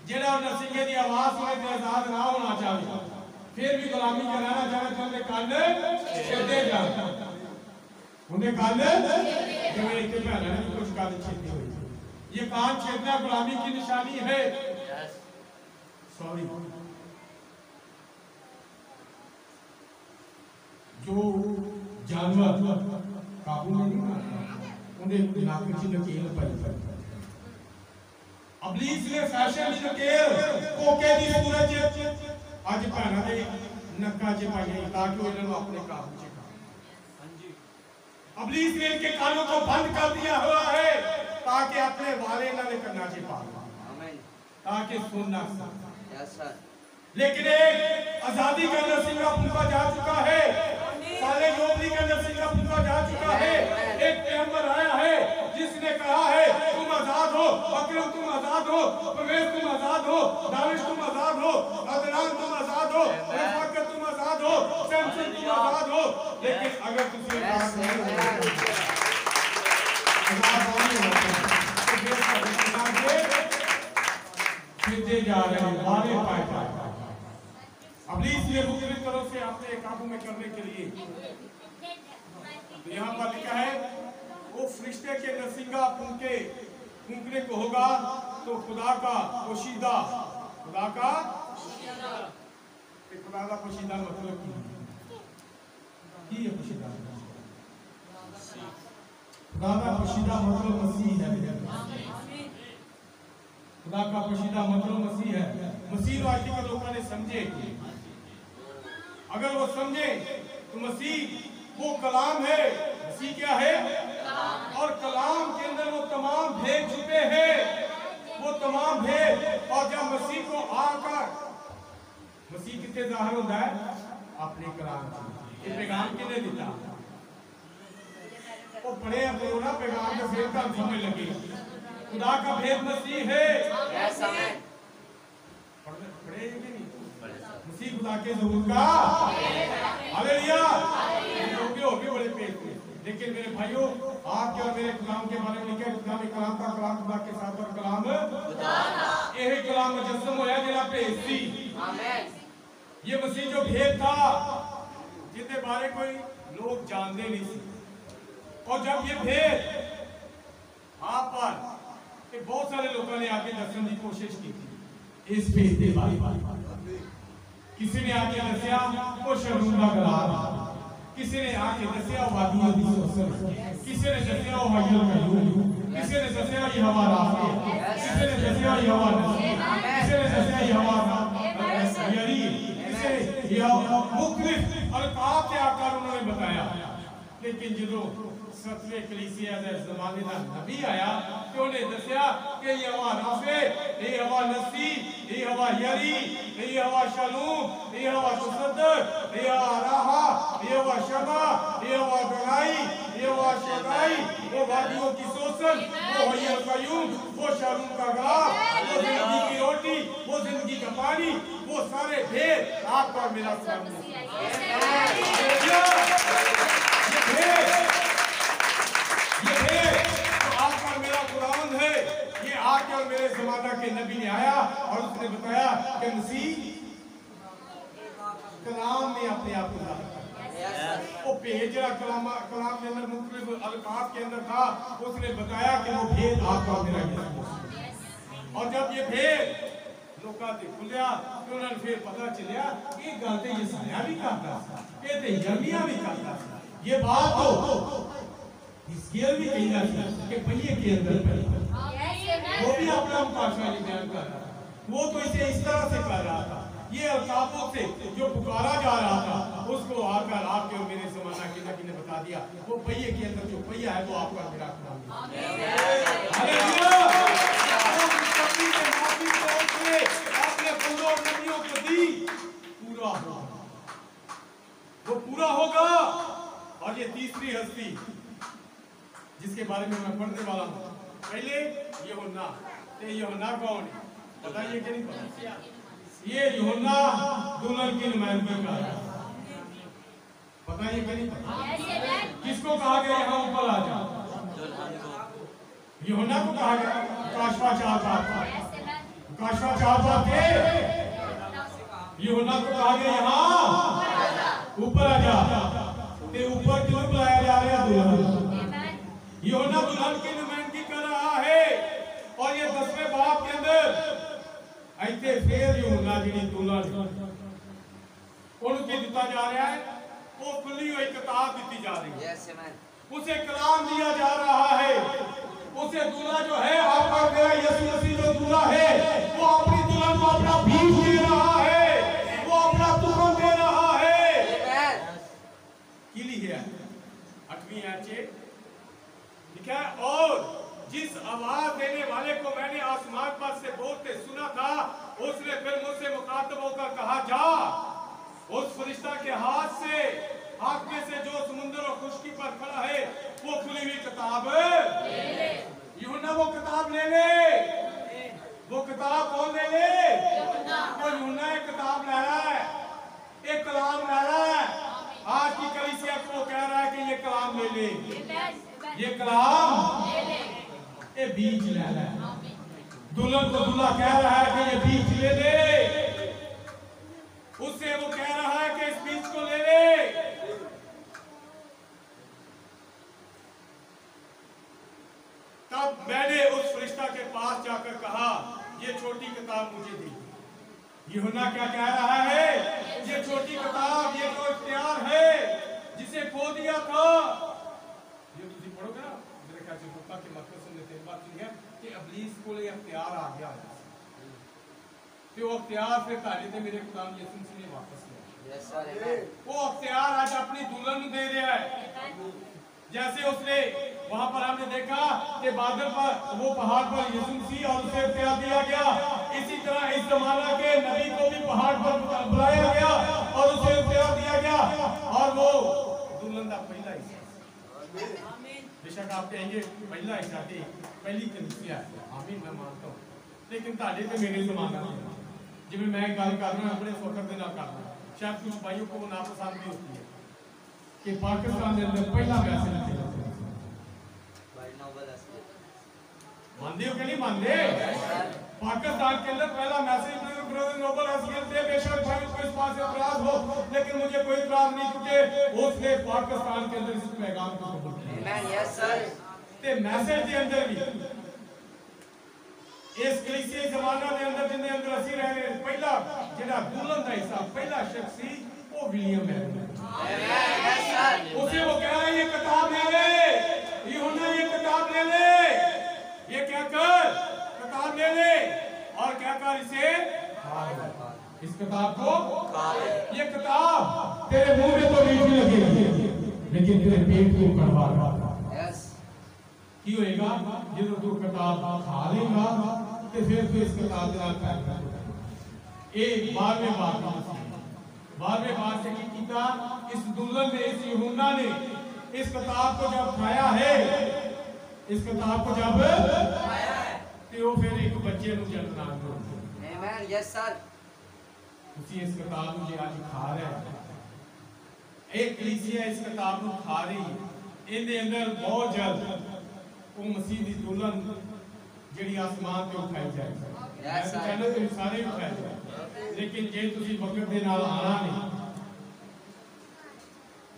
जेड़ा नरसिंगे की आवाज सुने ते आजाद ना होना चाहिए, फिर भी गुलामी कराना चाहे तो उन्हें कान छेदे जाता, उन्हें कान जिवें इतने भैन ने कुछ कान छेदी हुई। ये कान छेदना गुलामी की निशानी है। सॉरी जो जानवर काबू में नहीं आता उन्हें नाक च नकेल पाई अबलीस ने फैशन च नकेल कोके दी सूरज अज भैणां दे नक्कां च पाई ताकि वो इन्हां नूं अपने काबू च अबलीस ने इनके कानों को बंद कर दिया हुआ है ताकि अपने वाले इन्हां दे कन्नां च पा ताकि सुन ना सके। लेकिन एक आजादी का अंदर सिंगापुर जा चुका है, साले जोबली के अंदर सिंगापुर जा चुका है। एक पैगंबर आया है जिसने कहा है तुम आजाद हो, अकरम तुम आजाद हो, परवेज तुम आजाद हो, दानिश तुम आजाद हो, अदनान तुम आजाद हो, रफाकत तुम आजाद हो, सैमसन तुम आजाद हो। लेकिन अगर तुझे आजाद नहीं जा रहे हैं वाले पाए अबलीस ने मुख्तलिफ तरह से अपने काबू में करने के लिए तो यहाँ पर लिखा है वो फरिश्ते के नरसिंगा फूंकने को होगा तो खुदा का पोशीदा मतलब की है पोशीदा खुदा का पोशीदा मतलब मसीह है। खुदा का पोशीदा मतलब मसीह है। मसीह वादी के लोगों ने समझे, अगर वो समझे तो मसीह वो कलाम है। मसीह क्या है? और कलाम के अंदर वो तमाम भेद छुपे हैं, वो तमाम भेद। और जब मसीह को आकर मसीह कितने जाहिर होता है अपने कलाम से। ये पैगाम किने दिता वो पढ़े कोरोना पैगाम के भेद का समझ लगे। खुदा का भेद मसीह है। पढ़े कि नहीं? मसीह खुदा के ज़हूर का हालेलुया हो भी बड़े पेट थे। लेकिन मेरे भाइयों आपके और मेरे कलाम के बारे में लिखा है खुदा में कलाम का कलाम खुदा के साथ और कलाम खुदा का यही कलाम मुजस्सम होया जिला पे सी आमीन। ये मसीह जो भेद था जिसके बारे कोई लोग जानते नहीं थे। और जब ये भेद आप पर बहुत सारे लोगों ने आके दर्शन की कोशिश की थी इस भेद के बारे किसी ने आके दसिया वो शर्म का कलाम, किसी ने आके दसिया वादियों दी सोसर, किसी ने दसिया वो हय्युल कय्यूम, किसी ने दसिया ये हवा राफे, किसी ने दसिया ये हवा नसीब, किसी ने दसिया ये हवा यरी, किसी ये मुख्तलिफ अलकाब के आकार उन्होंने बताया। लेकिन जो सतवें कलीसिया के ज़माने का नबी आया तो उन्हें दसिया कि ये हवा राफे, ये हवा नसीब, ये हवा यरी, ये हवा शलूम, ये हवा तुसद्दर, ये हवा राहा, ये हवा शबा, ये हवा गनाई, ये हवा शगाई, वो वादियों की सोसन, वो हय्युल कय्यूम, वो शलूम का गलाब, वो जिंदगी की रोटी, वो जिंदगी का पानी, वो सारे भेद आपका मेरा सामने। ये भेद तो आपका मेरा कुरान है। ये आके और मेरे ज़माना के नबी ने आया और उसने बताया कि मसीह कलाम में अपने आप को जाहिर करता। वो भेद जरा कलाम के अंदर मुख्तलिफ अलकाब के अंदर था, उसने बताया कि वो भेद आपका मेरा है। और जब ये भेद लोगों ने खुलिया तो उन्होंने फिर पता चलिया ये गलती ये साया भी करता, ये तो यर्मिया भी करता। ये बात तो हिजकिय्याह भी कहना था कि पहिए के अंदर पड़ी, वो भी अपना मुकाशा बयान कर रहा था। वो तो इसे इस तरह से कर रहा था, ये अल्काबों से जो पुकारा जा रहा था उसको आकर आपके और मेरे ज़माना के नबी ने बता दिया वो पहिए के अंदर जो पहिया है वो आपका मेरा खुदा है। हालेलुया। आपने खुदा और नबियों को दी, पूरा होगा, वो पूरा होगा। और ये तीसरी हस्ती जिसके बारे में मैं पढ़ने वाला हूँ, पहले यूहन्ना कौन है बताइए कि नहीं पता? ये यूहन्ना दुल्हन की नुमाइंदगी का है, बताइए कि नहीं पता? किसको कहा गया यहाँ ऊपर आ जाओ? यूहन्ना को कहा गया काशवा चाहता थे, यूहन्ना को कहा गया यहाँ ऊपर आ जा। ते ऊपर क्यों बुलाया जा रहा है? दुल्हन यूहन्ना दुल्हन की नुमाइंदगी कर रहा है। और ये 10वें बाब के अंदर ऐसे फिर यूहन्ना जी दुल्हन उनके दिता जा रहा है वो खुली हुई किताब दी जा रही है। Yes, amen. उसे कलाम दिया जा रहा है। उसे दूल्हा जो है आपका मेरा यीशु मसीह जो दूल्हा है वो अपनी दुल्हन को अपना बीज दे रहा है, वो अपना तुरंत दे रहा है। Amen. कीली है 8वीं आयत लिखा है, और जिस आवाज देने वाले को मैंने आसमान पर से बोलते सुना था उसने फिर मुझसे मुखातब होकर कहा, जा उस फरिश्ता के हाथ में से जो समुद्र और खुश्की पर खड़ा है वो खुली हुई किताब यूहन्ना वो किताब ले ले। वो किताब कौन ले ले? वो यूहन्ना एक किताब ले रहा है, एक कलाम ले रहा है। आज की कलीसिया को वो कह रहा है कि ये कलाम ले ले, ये कलाम ये बीज ले ले। दुल्हन को दूल्हा कह रहा है कि ये बीज ले ले, उससे वो कह रहा है कि इस बीज को ले ले। तब मैंने उस फरिश्ता के पास जाकर कहा, ये छोटी किताब मुझे दी। यूहन्ना क्या कह रहा है? ये छोटी किताब, ये जो इख्तियार है जिसे खो दिया था, ये तुझे पढ़ोगे ना मेरे ख्याल से बुका के मतलब से लेते बात है कि इब्लीस को ये इख्तियार आ गया है, तो वो इख्तियार से ताले थे मेरे खुदाम यीशु मसीह ने वापस लिया। Yes, sir. Amen. वो इख्तियार आज अपनी दुल्हन दे रहा है। जैसे उसने वहां पर हमने देखा कि बादल पर वो पहाड़ पर यीशु मसीह और उसे इख्तियार दिया गया, इसी तरह इस जमाना के नबी को भी पहाड़ पर बुलाया गया और उसे इख्तियार दिया गया, और वो दुल्हन का पहला हिस्सा। बेशक आप कहेंगे पहला हिस्सा थी, पहली कलीसिया है, आमीन, मैं मानता हूँ, लेकिन ताले तो मेरे जमाना में जिसमें मैं गल कर रहा हूँ अपने फखर के नाल कर रहा हूँ, शायद कुछ भाइयों को नापसंद भी होती है कि पाकिस्तान के अंदर पहला मैसेज By noble asleep. मानते हो कि नहीं मानते? पाकिस्तान के अंदर पहला मैसेज ब्रदर नोबल हस्किल थे। बेशक भाई को इस बात से इतराज हो, लेकिन मुझे कोई इतराज नहीं, क्योंकि उसने पाकिस्तान के अंदर इस पैगाम को कबूल किया। Amen. Yes, sir. ते मैसेज के अंदर भी इस कलीसिया जमाना के अंदर जिन्हें अंदर असी रह रहे पहला जेड़ा दुल्हन का हिस्सा पहला शख्स सी वो विलियम है। Amen. Yes, sir. उसे वो कह रहा है ये किताब ले ले, यूहन्ना ये किताब ले ले, ये क्या कर किताब ले ले और क्या कर इसे इस किताब को, ये किताब तेरे मुंह में तो मीठी लगेगी लेकिन तेरे पेट को कड़वा देगा। Yes. की होएगा जो तू किताब खा लेगा तो फिर तू इस किताब के नाल प्यार करेगा। एक बाद में बात से की कीता, इस दुल्हन ने, इस यूहन्ना ने इस किताब को जब खाया है, इस किताब को जब खाया है तो वो फिर एक बच्चे को जन्म ना दो। Amen. Yes, sir. उसी इस किताब को आज खा रहे हैं, एक कलीसिया इस किताब को खा रही है। इनके अंदर बहुत जल्द वो मसीह दी दुल्हन जेड़ी आसमान पे उठाई जाएगी। मैं तो कहना तुम सारे उठाए जाए, लेकिन जे तुसी वक्त दे नाल आना नहीं।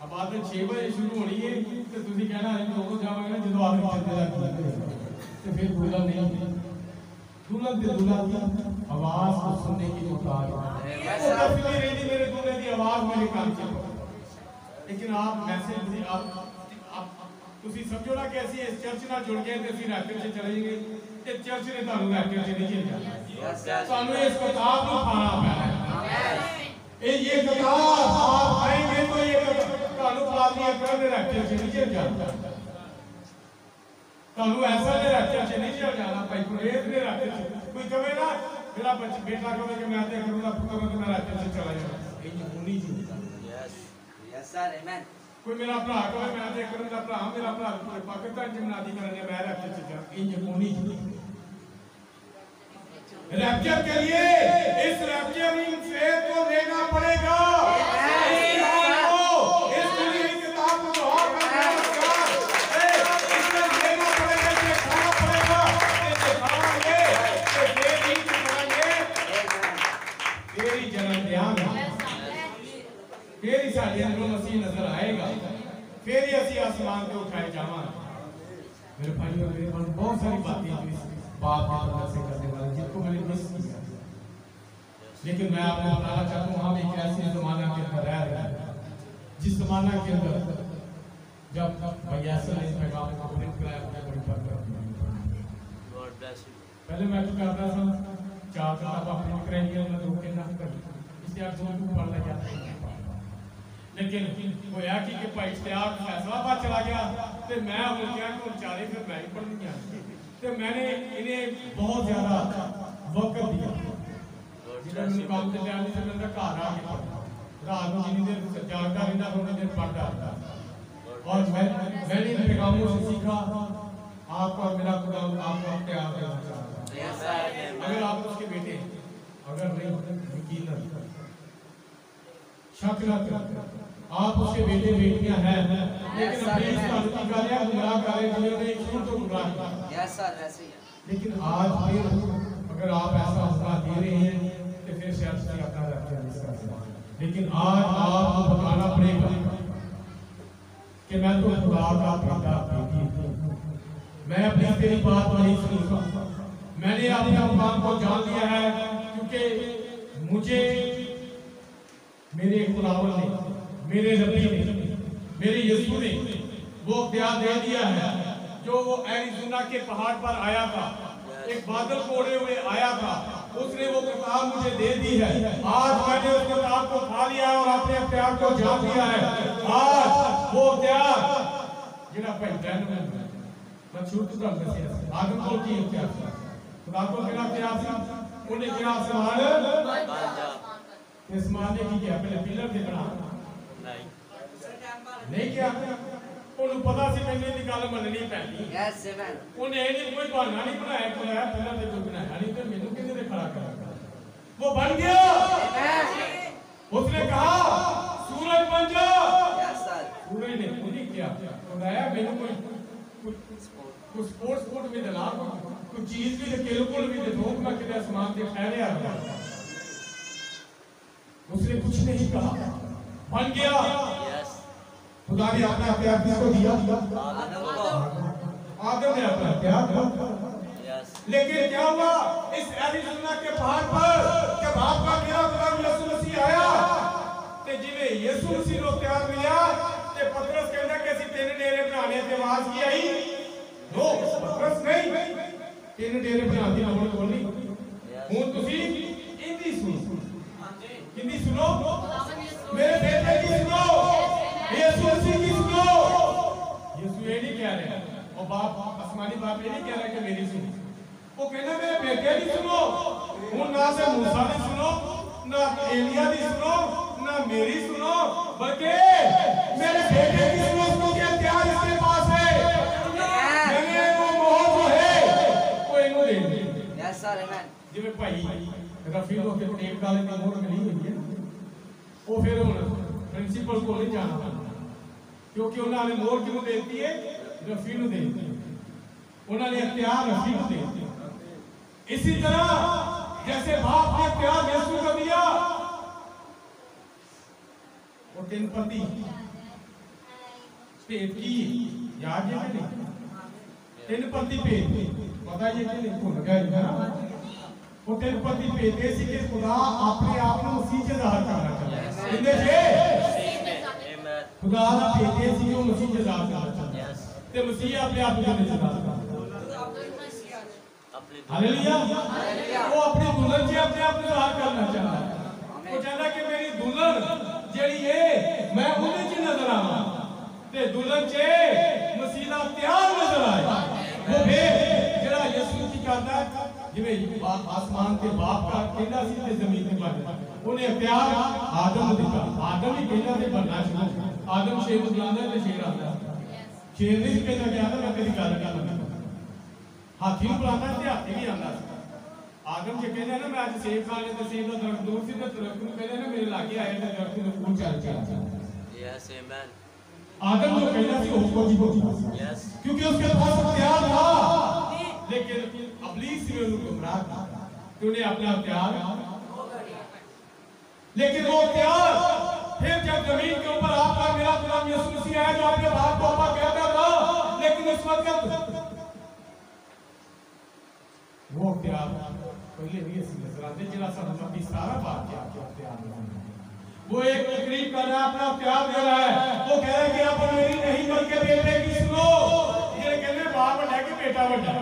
अब आदत 6 बजे शुरू होनी है तो तुसी कहना है लोगों जावांगे ना जदों आदत चलते जाते तो फिर दुल्हन नहीं, दुल्हन ते दुल्हा की आवाज को सुनने की मुताज है। वो तफसीली रही मेरे दूल्हे की आवाज मेरे कान च, लेकिन आप मैसेज आप तुसी समझो ना कि ऐसी इस चर्च नाल जुड़ गए ते ਅਸੀਂ रैप्चर से चले जाएंगे ते चर्च ने ਤੁਹਾਨੂੰ रैप्चर से नहीं जाना। ਤੁਹਾਨੂੰ इस किताब को खाना पैना है। ये किताब आप खाएंगे तो ये ਤੁਹਾਨੂੰ पादरियां करने रैप्चर से नहीं जाना। ਤੁਹਾਨੂੰ ऐसा ने रैप्चर से नहीं जाना। भाई पुरेश ने रैप्चर से कोई कहे ना मेरा बेटा कहे कि मैं ते करूंगा पुत्र तो मैं रैप्चर से चला जाऊंगा, ये होनी चाहिए। Yes. Yes, sir. Amen. कोई मेरा भरा कहे मैं ते करूंगा भरा मेरा भरा पाकिस्तान च मनादी करने मैं रैप्चर से जा, ये होनी चाहिए। रैप्चर के लिए इस रैप्चरिंग फेथ को लेना पड़ेगा। इस किताब को दुआ करना पड़ेगा, इसमें लेना पड़ेगा, ये खाना पड़ेगा, ये खाएंगे तो तेरी करेंगे, तेरी जन्म ध्यान तेरी साढ़े अंदर मसीह नजर आएगा, फिर ही असी आसमान पे उठाए जावांगे। मेरे भाइयों मेरे मन बहुत सारी बातें बात से करने वाले जिनको मैंने मिस किया, लेकिन मैं आपको बताना चाहता हूँ हम एक ऐसे जमाना के अंदर रह रहे हैं जिस जमाना के अंदर जब भैयासा ने पैगाम को प्रिंट कराया अपने बड़ी पर पहले मैं तो करता था 4 किताब प्रिंट कराएंगे मैं 2 के नाम कर इससे आप 2 पढ़ ले जाते हैं लेकिन वो या कि भाई इश्तियाक फैसलाबाद चला गया तो मैं हो गया कि बेचारे फिर मैं ही पढ़नी है तो मैंने इन्हें बहुत ज्यादा वक्त दिया जिन्होंने काम से ध्यान से मैं घर आ गया रात को जितनी देर जागता रहता थोड़ी देर पढ़ता रहता और मैंने इन पैगामों से सीखा आपका मेरा खुदा आपको अपने आप देना चाहता है अगर आप उसके बेटे अगर नहीं यकीन न शक न आप उसके बेटे बेटियां हैं लेकिन अभी इसका गालियां गुमराह कर रहे जिन्होंने शुरू तो गुमराह किया लेकिन आज फिर अगर आप ऐसा हुक्म दे रहे हैं तो फिर शायद से अपना रखते हैं लेकिन आज आपको बताना पड़ेगा कि मैं तो खुदा का बेटा बेटी मैं अपनी तेरी बात नहीं सुनूंगा मैंने अपने मुकाम को जान लिया है क्योंकि मुझे मेरे खुदावंद ने मेरे नबी ने मेरे यीशु ने वो इख्तियार दे दिया है जो वो एरिज़ोना के पहाड़ पर आया था एक बादल को ओढ़े हुए आया था उसने वो किताब मुझे दे दी है आज मैंने उस किताब को खा लिया है और अपने इख्तियार को जान लिया है आज वो इख्तियार जिन्हें भाई बहन मैं शुरू कर दसिया आदम को की इख्तियार खुदा को किहड़ा इख्तियार था उन्हें किहड़ा आसमान इस माने की क्या पहले पिलर से बना नहीं क्या उन्हें पता सी मैंने निकाल मननी पैनी यस आमेन उन्हें नहीं कोई बहाना नहीं बनाया कि मैं पिलर से कोई बनाया नहीं तो मैंने किसी ने खड़ा करा वो बन गया उसने कहा सूरज बन जा यस सर सूरज ने उन्हीं क्या बनाया मैंने कोई कुछ स्पोर्ट्स में दिला कुछ चीज भी बिल्कुल भी धोख में किधर आसमान से ठहरे आ गया उसने कुछ नहीं कहा बन गया यस खुदा ने अपना प्यार किसको दिया आदम ने अपना प्यार यस लेकिन क्या हुआ इस एरिज़ोना के पहाड़ पर जब आपका मेरा खुदा यीशु मसीह आया ते जिवे यीशु मसीह को प्यार मिला ते पतरस कहना कि ਅਸੀਂ 3 डेरे बनाने ते आवाज की आई नो पतरस नहीं 3 डेरे बनाने की लोड़ कोई नहीं हुन ਤੁਸੀਂ ਇੰਦੀ ਸੁਣੋ किंदी सुनो मेरे बेटे की सुनो यीशु मसीह की सुनो यीशु ये नहीं कह रहे और बाप आसमानी बाप ये नहीं कह रहे कि मेरी सुनो वो कहना मेरे बेटे की सुनो हुन ना से मूसा की सुनो ना एलिया की सुनो ना मेरी सुनो बल्कि मेरे बेटे की सुनो क्योंकि इख्तियार इसके पास है मैंने वो मोहर जो है वो इनको दे दी यस सर आमेन जिਵੇਂ ਭਾਈ रफी को के टेप डाले की मोहर मिली हुई है वो फिर प्रिंसिपल को नहीं जाना क्योंकि उन्होंने मोहर क्यों देती है रफी को देती है उन्होंने इख्तियार रफी को देती है इसी तरह जैसे बाप ने इख्तियार यीशु को दिया और 3 पति भेद की याद है कि नहीं 3 पति भेद पता है कि नहीं भूल गए है ना वो 3 पति भेजे सी कि खुदा अपने आप को मसीह से जाहिर करना चाहता है इंदे जे खुदा ने भेजे सी कि मसीह से जाहिर करना चाहता है ते मसीह अपने आप को जाहिर करता है हालेलुया वो अपनी दुल्हन से अपने आप को जाहिर करना चाहता है वो चाहता है कि मेरी दुल्हन जेड़ी है मैं उन्हें च नजर आवा ते दुल्हन च मसीह दा प्यार नजर आए वो फिर जेड़ा यीशु की करदा है जिਵੇਂ आसमान के बाप का कहना सी ते जमीन ते बन उन्हें प्यार आदम को दिया आदम ही कहना ते बनना शुरू आदम शेर को बुलांदा ते शेर आंदा शेर नहीं कहना कि आदम मैं तेरी गल करना हाथी को बुलांदा ते हाथी भी आंदा आदम जे कहना ना मैं आज सेब खाने ते सेब दा दरख्त दूर सी ते दरख्त को कहना ना मेरे लागे आए ते दरख्त को फूल चल यस आमेन आदम जो कहना सी उसको जी यस क्योंकि उसके पास प्यार था लेकिन इब्लीस ने उनको गुमराह किया कि उन्हें अपना प्यार लेकिन वो प्यार फिर जब जमीन के ऊपर आपका मेरा गुलाम यीशु मसीह आया जो अपने बाप को अब्बा कहता था लेकिन उस वक्त वो प्यार पहले भी ऐसी नजर आते जिला सा नबी सारा बात क्या प्यार वो एक तकरीब कर रहा है, अपना प्यार दे रहा है, वो कह रहा है कि आप मेरी नहीं बल्कि बेटे की सुनो। ये कहते बाप बड़ा कि बेटा बड़ा।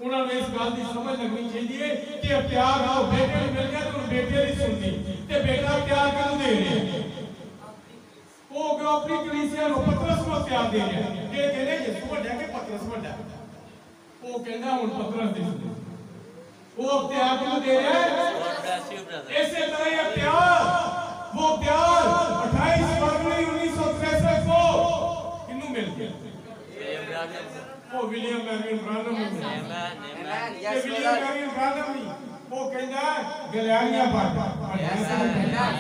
उन्होंने इस बात की समझ लगनी चाहिए कि प्यार आओ बेटे ने मिल गया तो बेटे नहीं सुनती ते बेटा प्यार क्यों दे रहे हैं। वो अपनी कलीसिया को पतरस को प्यार दे रहे हैं। ये कहने यीशु बड़ा कि पतरस बड़ा। वो कहना हुन पतरस दे सुन। वो प्यार क्यों दे रहे हैं। ऐसे तरह ये प्यार, वो प्यार 28 फरवरी 1963 को किन्नू मिल गया। वो विलियम मैरियन ब्रानम ने। Amen. ये विलियम मैरियन ब्रानम नहीं, वो कहता है Galleria part. Yes, sir. Amen.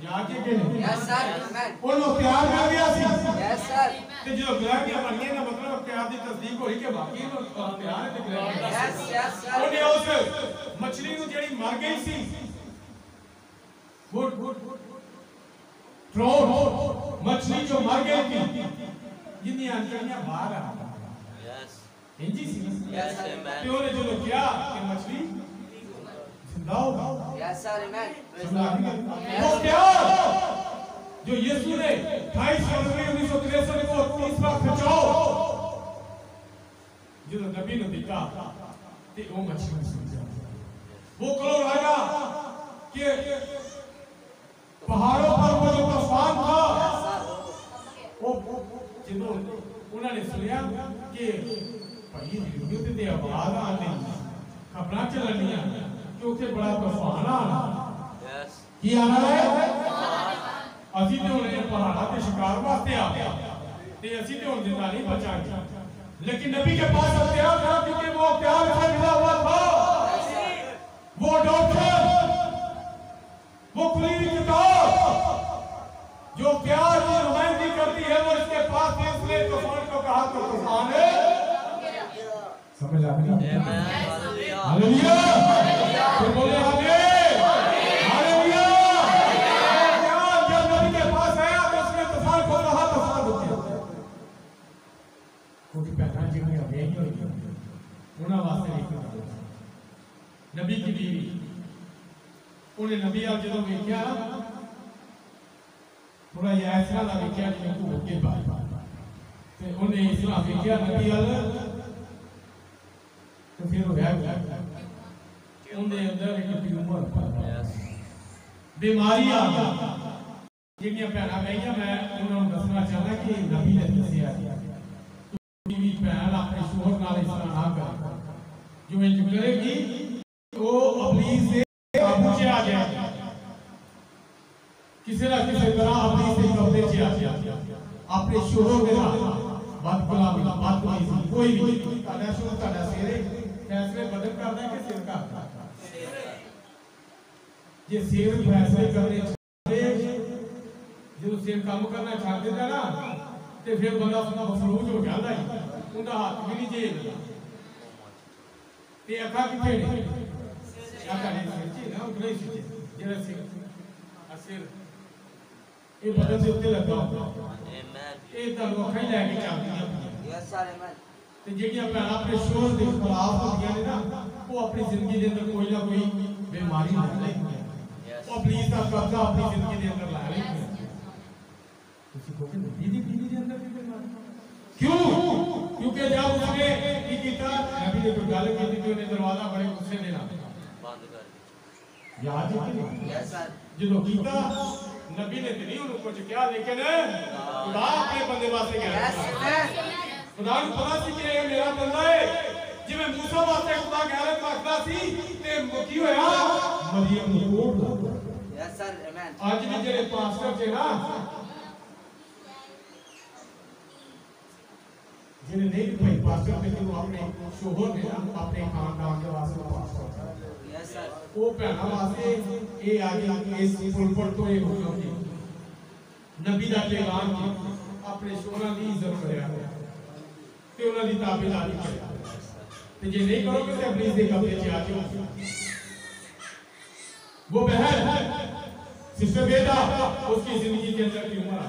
याद है कि नहीं? Yes, sir. Amen. वो प्यार कर गया सी। Yes, sir. ते जो गैलेरिया बन गया ना मतलब प्यार की तस्दीक होई कि वाकई में प्यार है ते गैलेरिया। Yes, yes, sir. ਉਹਨੇ ਉਸ ਮੱਛਲੀ ਨੂੰ ਜਿਹੜੀ ਮਰ ਗਈ ਸੀ वो ट्रोट मछली जो मर गई थी जिन्हें अंतड़ियां बाहर आ Yes. इंजी सी Yes, amen. ते ਉਹਨੇ ਜਦੋਂ ਕਿਹਾ कि मछली जिंदा हो Yes, sir. Amen. Praise वो God. प्यार जो यीशु ने 28 फरवरी 1963 को तीसरा खिंचाओ जो नबी ने दिखा ते वो मछली समझा वो करो राजा कि पहाड़ों पर वो जो तूफान था वो जिन्हों उन्होंने सुनिया कि भाई युद्ध ते आवाज आनी खबरां चलनियां कि उसे बड़ा तूफान आना Yes. की आना है ਅਸੀਂ ਤੇ ਹੁਣ पहाड़ा के शिकार वास्ते आ गया ते ਅਸੀਂ ਤੇ ਹੁਣ जिंदा नहीं बचाएंगे लेकिन नबी के पास हथियार था क्योंकि वो प्यार से मिला हुआ था वो डॉक्टर वो खुली किताब जो प्यार की नुमाइंदगी करती है वो इसके पास है इसलिए तूफान को कहा तो तूफान है समझ आ गई Amen. Hallelujah. हालेलुया तो बोले आमीन हालेलुया जब नबी के पास आया तो उसने तूफान को कहा तूफान रुक गया कोई पहला जिन्हें अभी ही होगी उन्हें वास्ते नहीं नबी की बीवी उन्हें नबी आप जो देखा थोड़ा ये ऐसा ना देखा जिनको होके बात ते उन्हें इस्लाम देखा नबी आल तो फिर वो है उन्हें अंदर एक ट्यूमर Yes. बीमारी आ गई जिन्हें पहला भैया मैं उन्होंने दसना चाहता कि नबी ने दसिया बीवी भैन अपने शोहर नाल इस तरह ना कर जो इंज करेगी वो अबलीस से काबू च आ जाएगा किसी ना किसी तरह अबलीस से कब्जे च आ जाएगा अपने शोहर के नाल बदगुलामी बदतमीजी कोई भी ताड़ा शोहर ताड़ा सिरे फैसले बदल करदा है कि सिर करदा ये सिर फैसले करने चाहिए जो सिर काम करना छाड़ देता ना ते फिर बंदा मफलूज हो जाता है उनका हाथ भी नहीं जेल ते अखा किथे ने अखा ने सिर ना उगले सिर जेड़ा सिर ये बदन से उत्ते लगा Amen. ये तां अखा ही लेके चलदियां Yes, sir. Amen. ते जेड़ियां भैणां अपने शोहर दे खिलाफ होंदियां ने ना वो अपनी जिंदगी दे अंदर कोई ना कोई बीमारी ला लेंदियां Yes. वो पुलिस का कब्जा अपनी जिंदगी दे अंदर ला लेंदियां किसी को भी बीवी बीवी दे अंदर भी बीमारी क्यों क्योंकि जब उसने की किया नबी ने कोई गल की थी उन्हें दरवाजा बड़े गुस्से दे ना बंद कर दी. याद है कि नहीं Yes, sir. जो कीता नबी ने नहीं उनको कुछ किया लेकिन खुदा अपने बंदे वास्ते कह Yes, रहा amen. खुदा को पता सी कि ये मेरा बंदा है जिवें मूसा वास्ते खुदा गैरत रखदा सी ते की होया मरियम नूं कोड़ ला Yes, sir. Amen. आज भी जेड़े पास्टर थे ना जिन्हें नहीं भाई पास्टर थे जो अपने शोहर ने अपने खानदान के वास्ते पास्टर Yes, sir. वो भैणा वास्ते ये आगे इस पुलपट तो ये होगी नबी दा पैगाम की अपने शोहरां दी इज्जत करया ते उन्हां दी ताबेदारी करया ते जे नहीं करोगे तो अपनी से कब्जे च आ जाओ वो बहन सिस्टर बेटा उसकी जिंदगी के अंदर ट्यूमर आ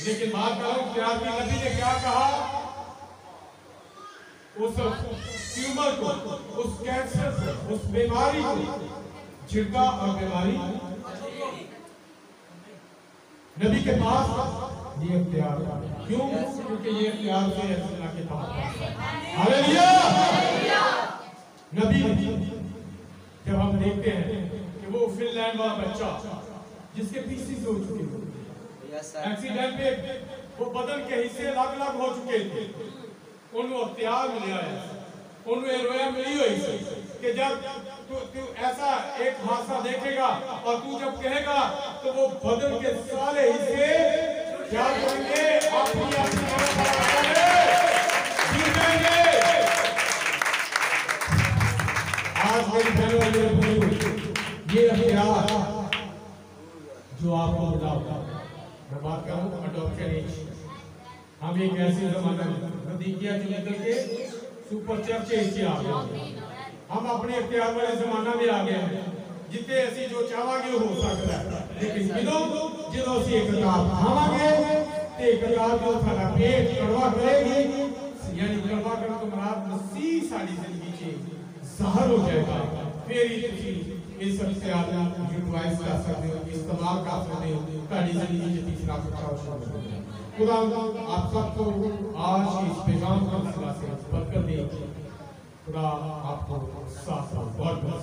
लेकिन बात करो प्यार की नबी ने क्या कहा उस ट्यूमर को उस कैंसर को उस बीमारी को छिड़का और बीमारी नबी के पास ये इख्तियार क्यों? क्योंकि ये इख्तियार से अल्लाह के पास। हालेलुया। नबी जब हम देखते हैं कि वो फिनलैंड वाला बच्चा जिसके पीसीस हो चुके थे, एक्सीडेंट में वो बदन के हिस्से अलग अलग हो चुके थे, उन्होंने इख्तियार मिला है, उन्हें रोया मिली हुई कि जब तू ऐसा एक हादसा देखेगा और तू जब कहेगा तो वो बदन के सारे हिस्से क्या करेंगे? अपनी आज मेरी बहनों ये इख्तियार जो आपको बताऊंगा, मैं बात करूं अडॉप्शन एज। हम एक ऐसे जमाने में नतीजा जो निकल के सुपर चर्चे से आ गए, हम अपने इख्तियार वाले जमाना में आ गए हैं जिते ऐसी जो चाहांगे हो सकता है, लेकिन जिन्हों से एक किताब खावांगे ते किताब जो सारा पेट कड़वा करेगी, यानी कड़वा कर तो मराद मसीह सारी जिंदगी से ज़ाहिर हो जाएगा, फिर ही तुम इस इख्तियार यूटिलाइज कर सकते हो, इस्तेमाल कर सकते हो, ताकि जिंदगी के तीसरा कुछ खुदा आप सबको आज इस पैगाम का सिलसिला से बरकत दे। खुदा आपको साथ साथ बहुत बहुत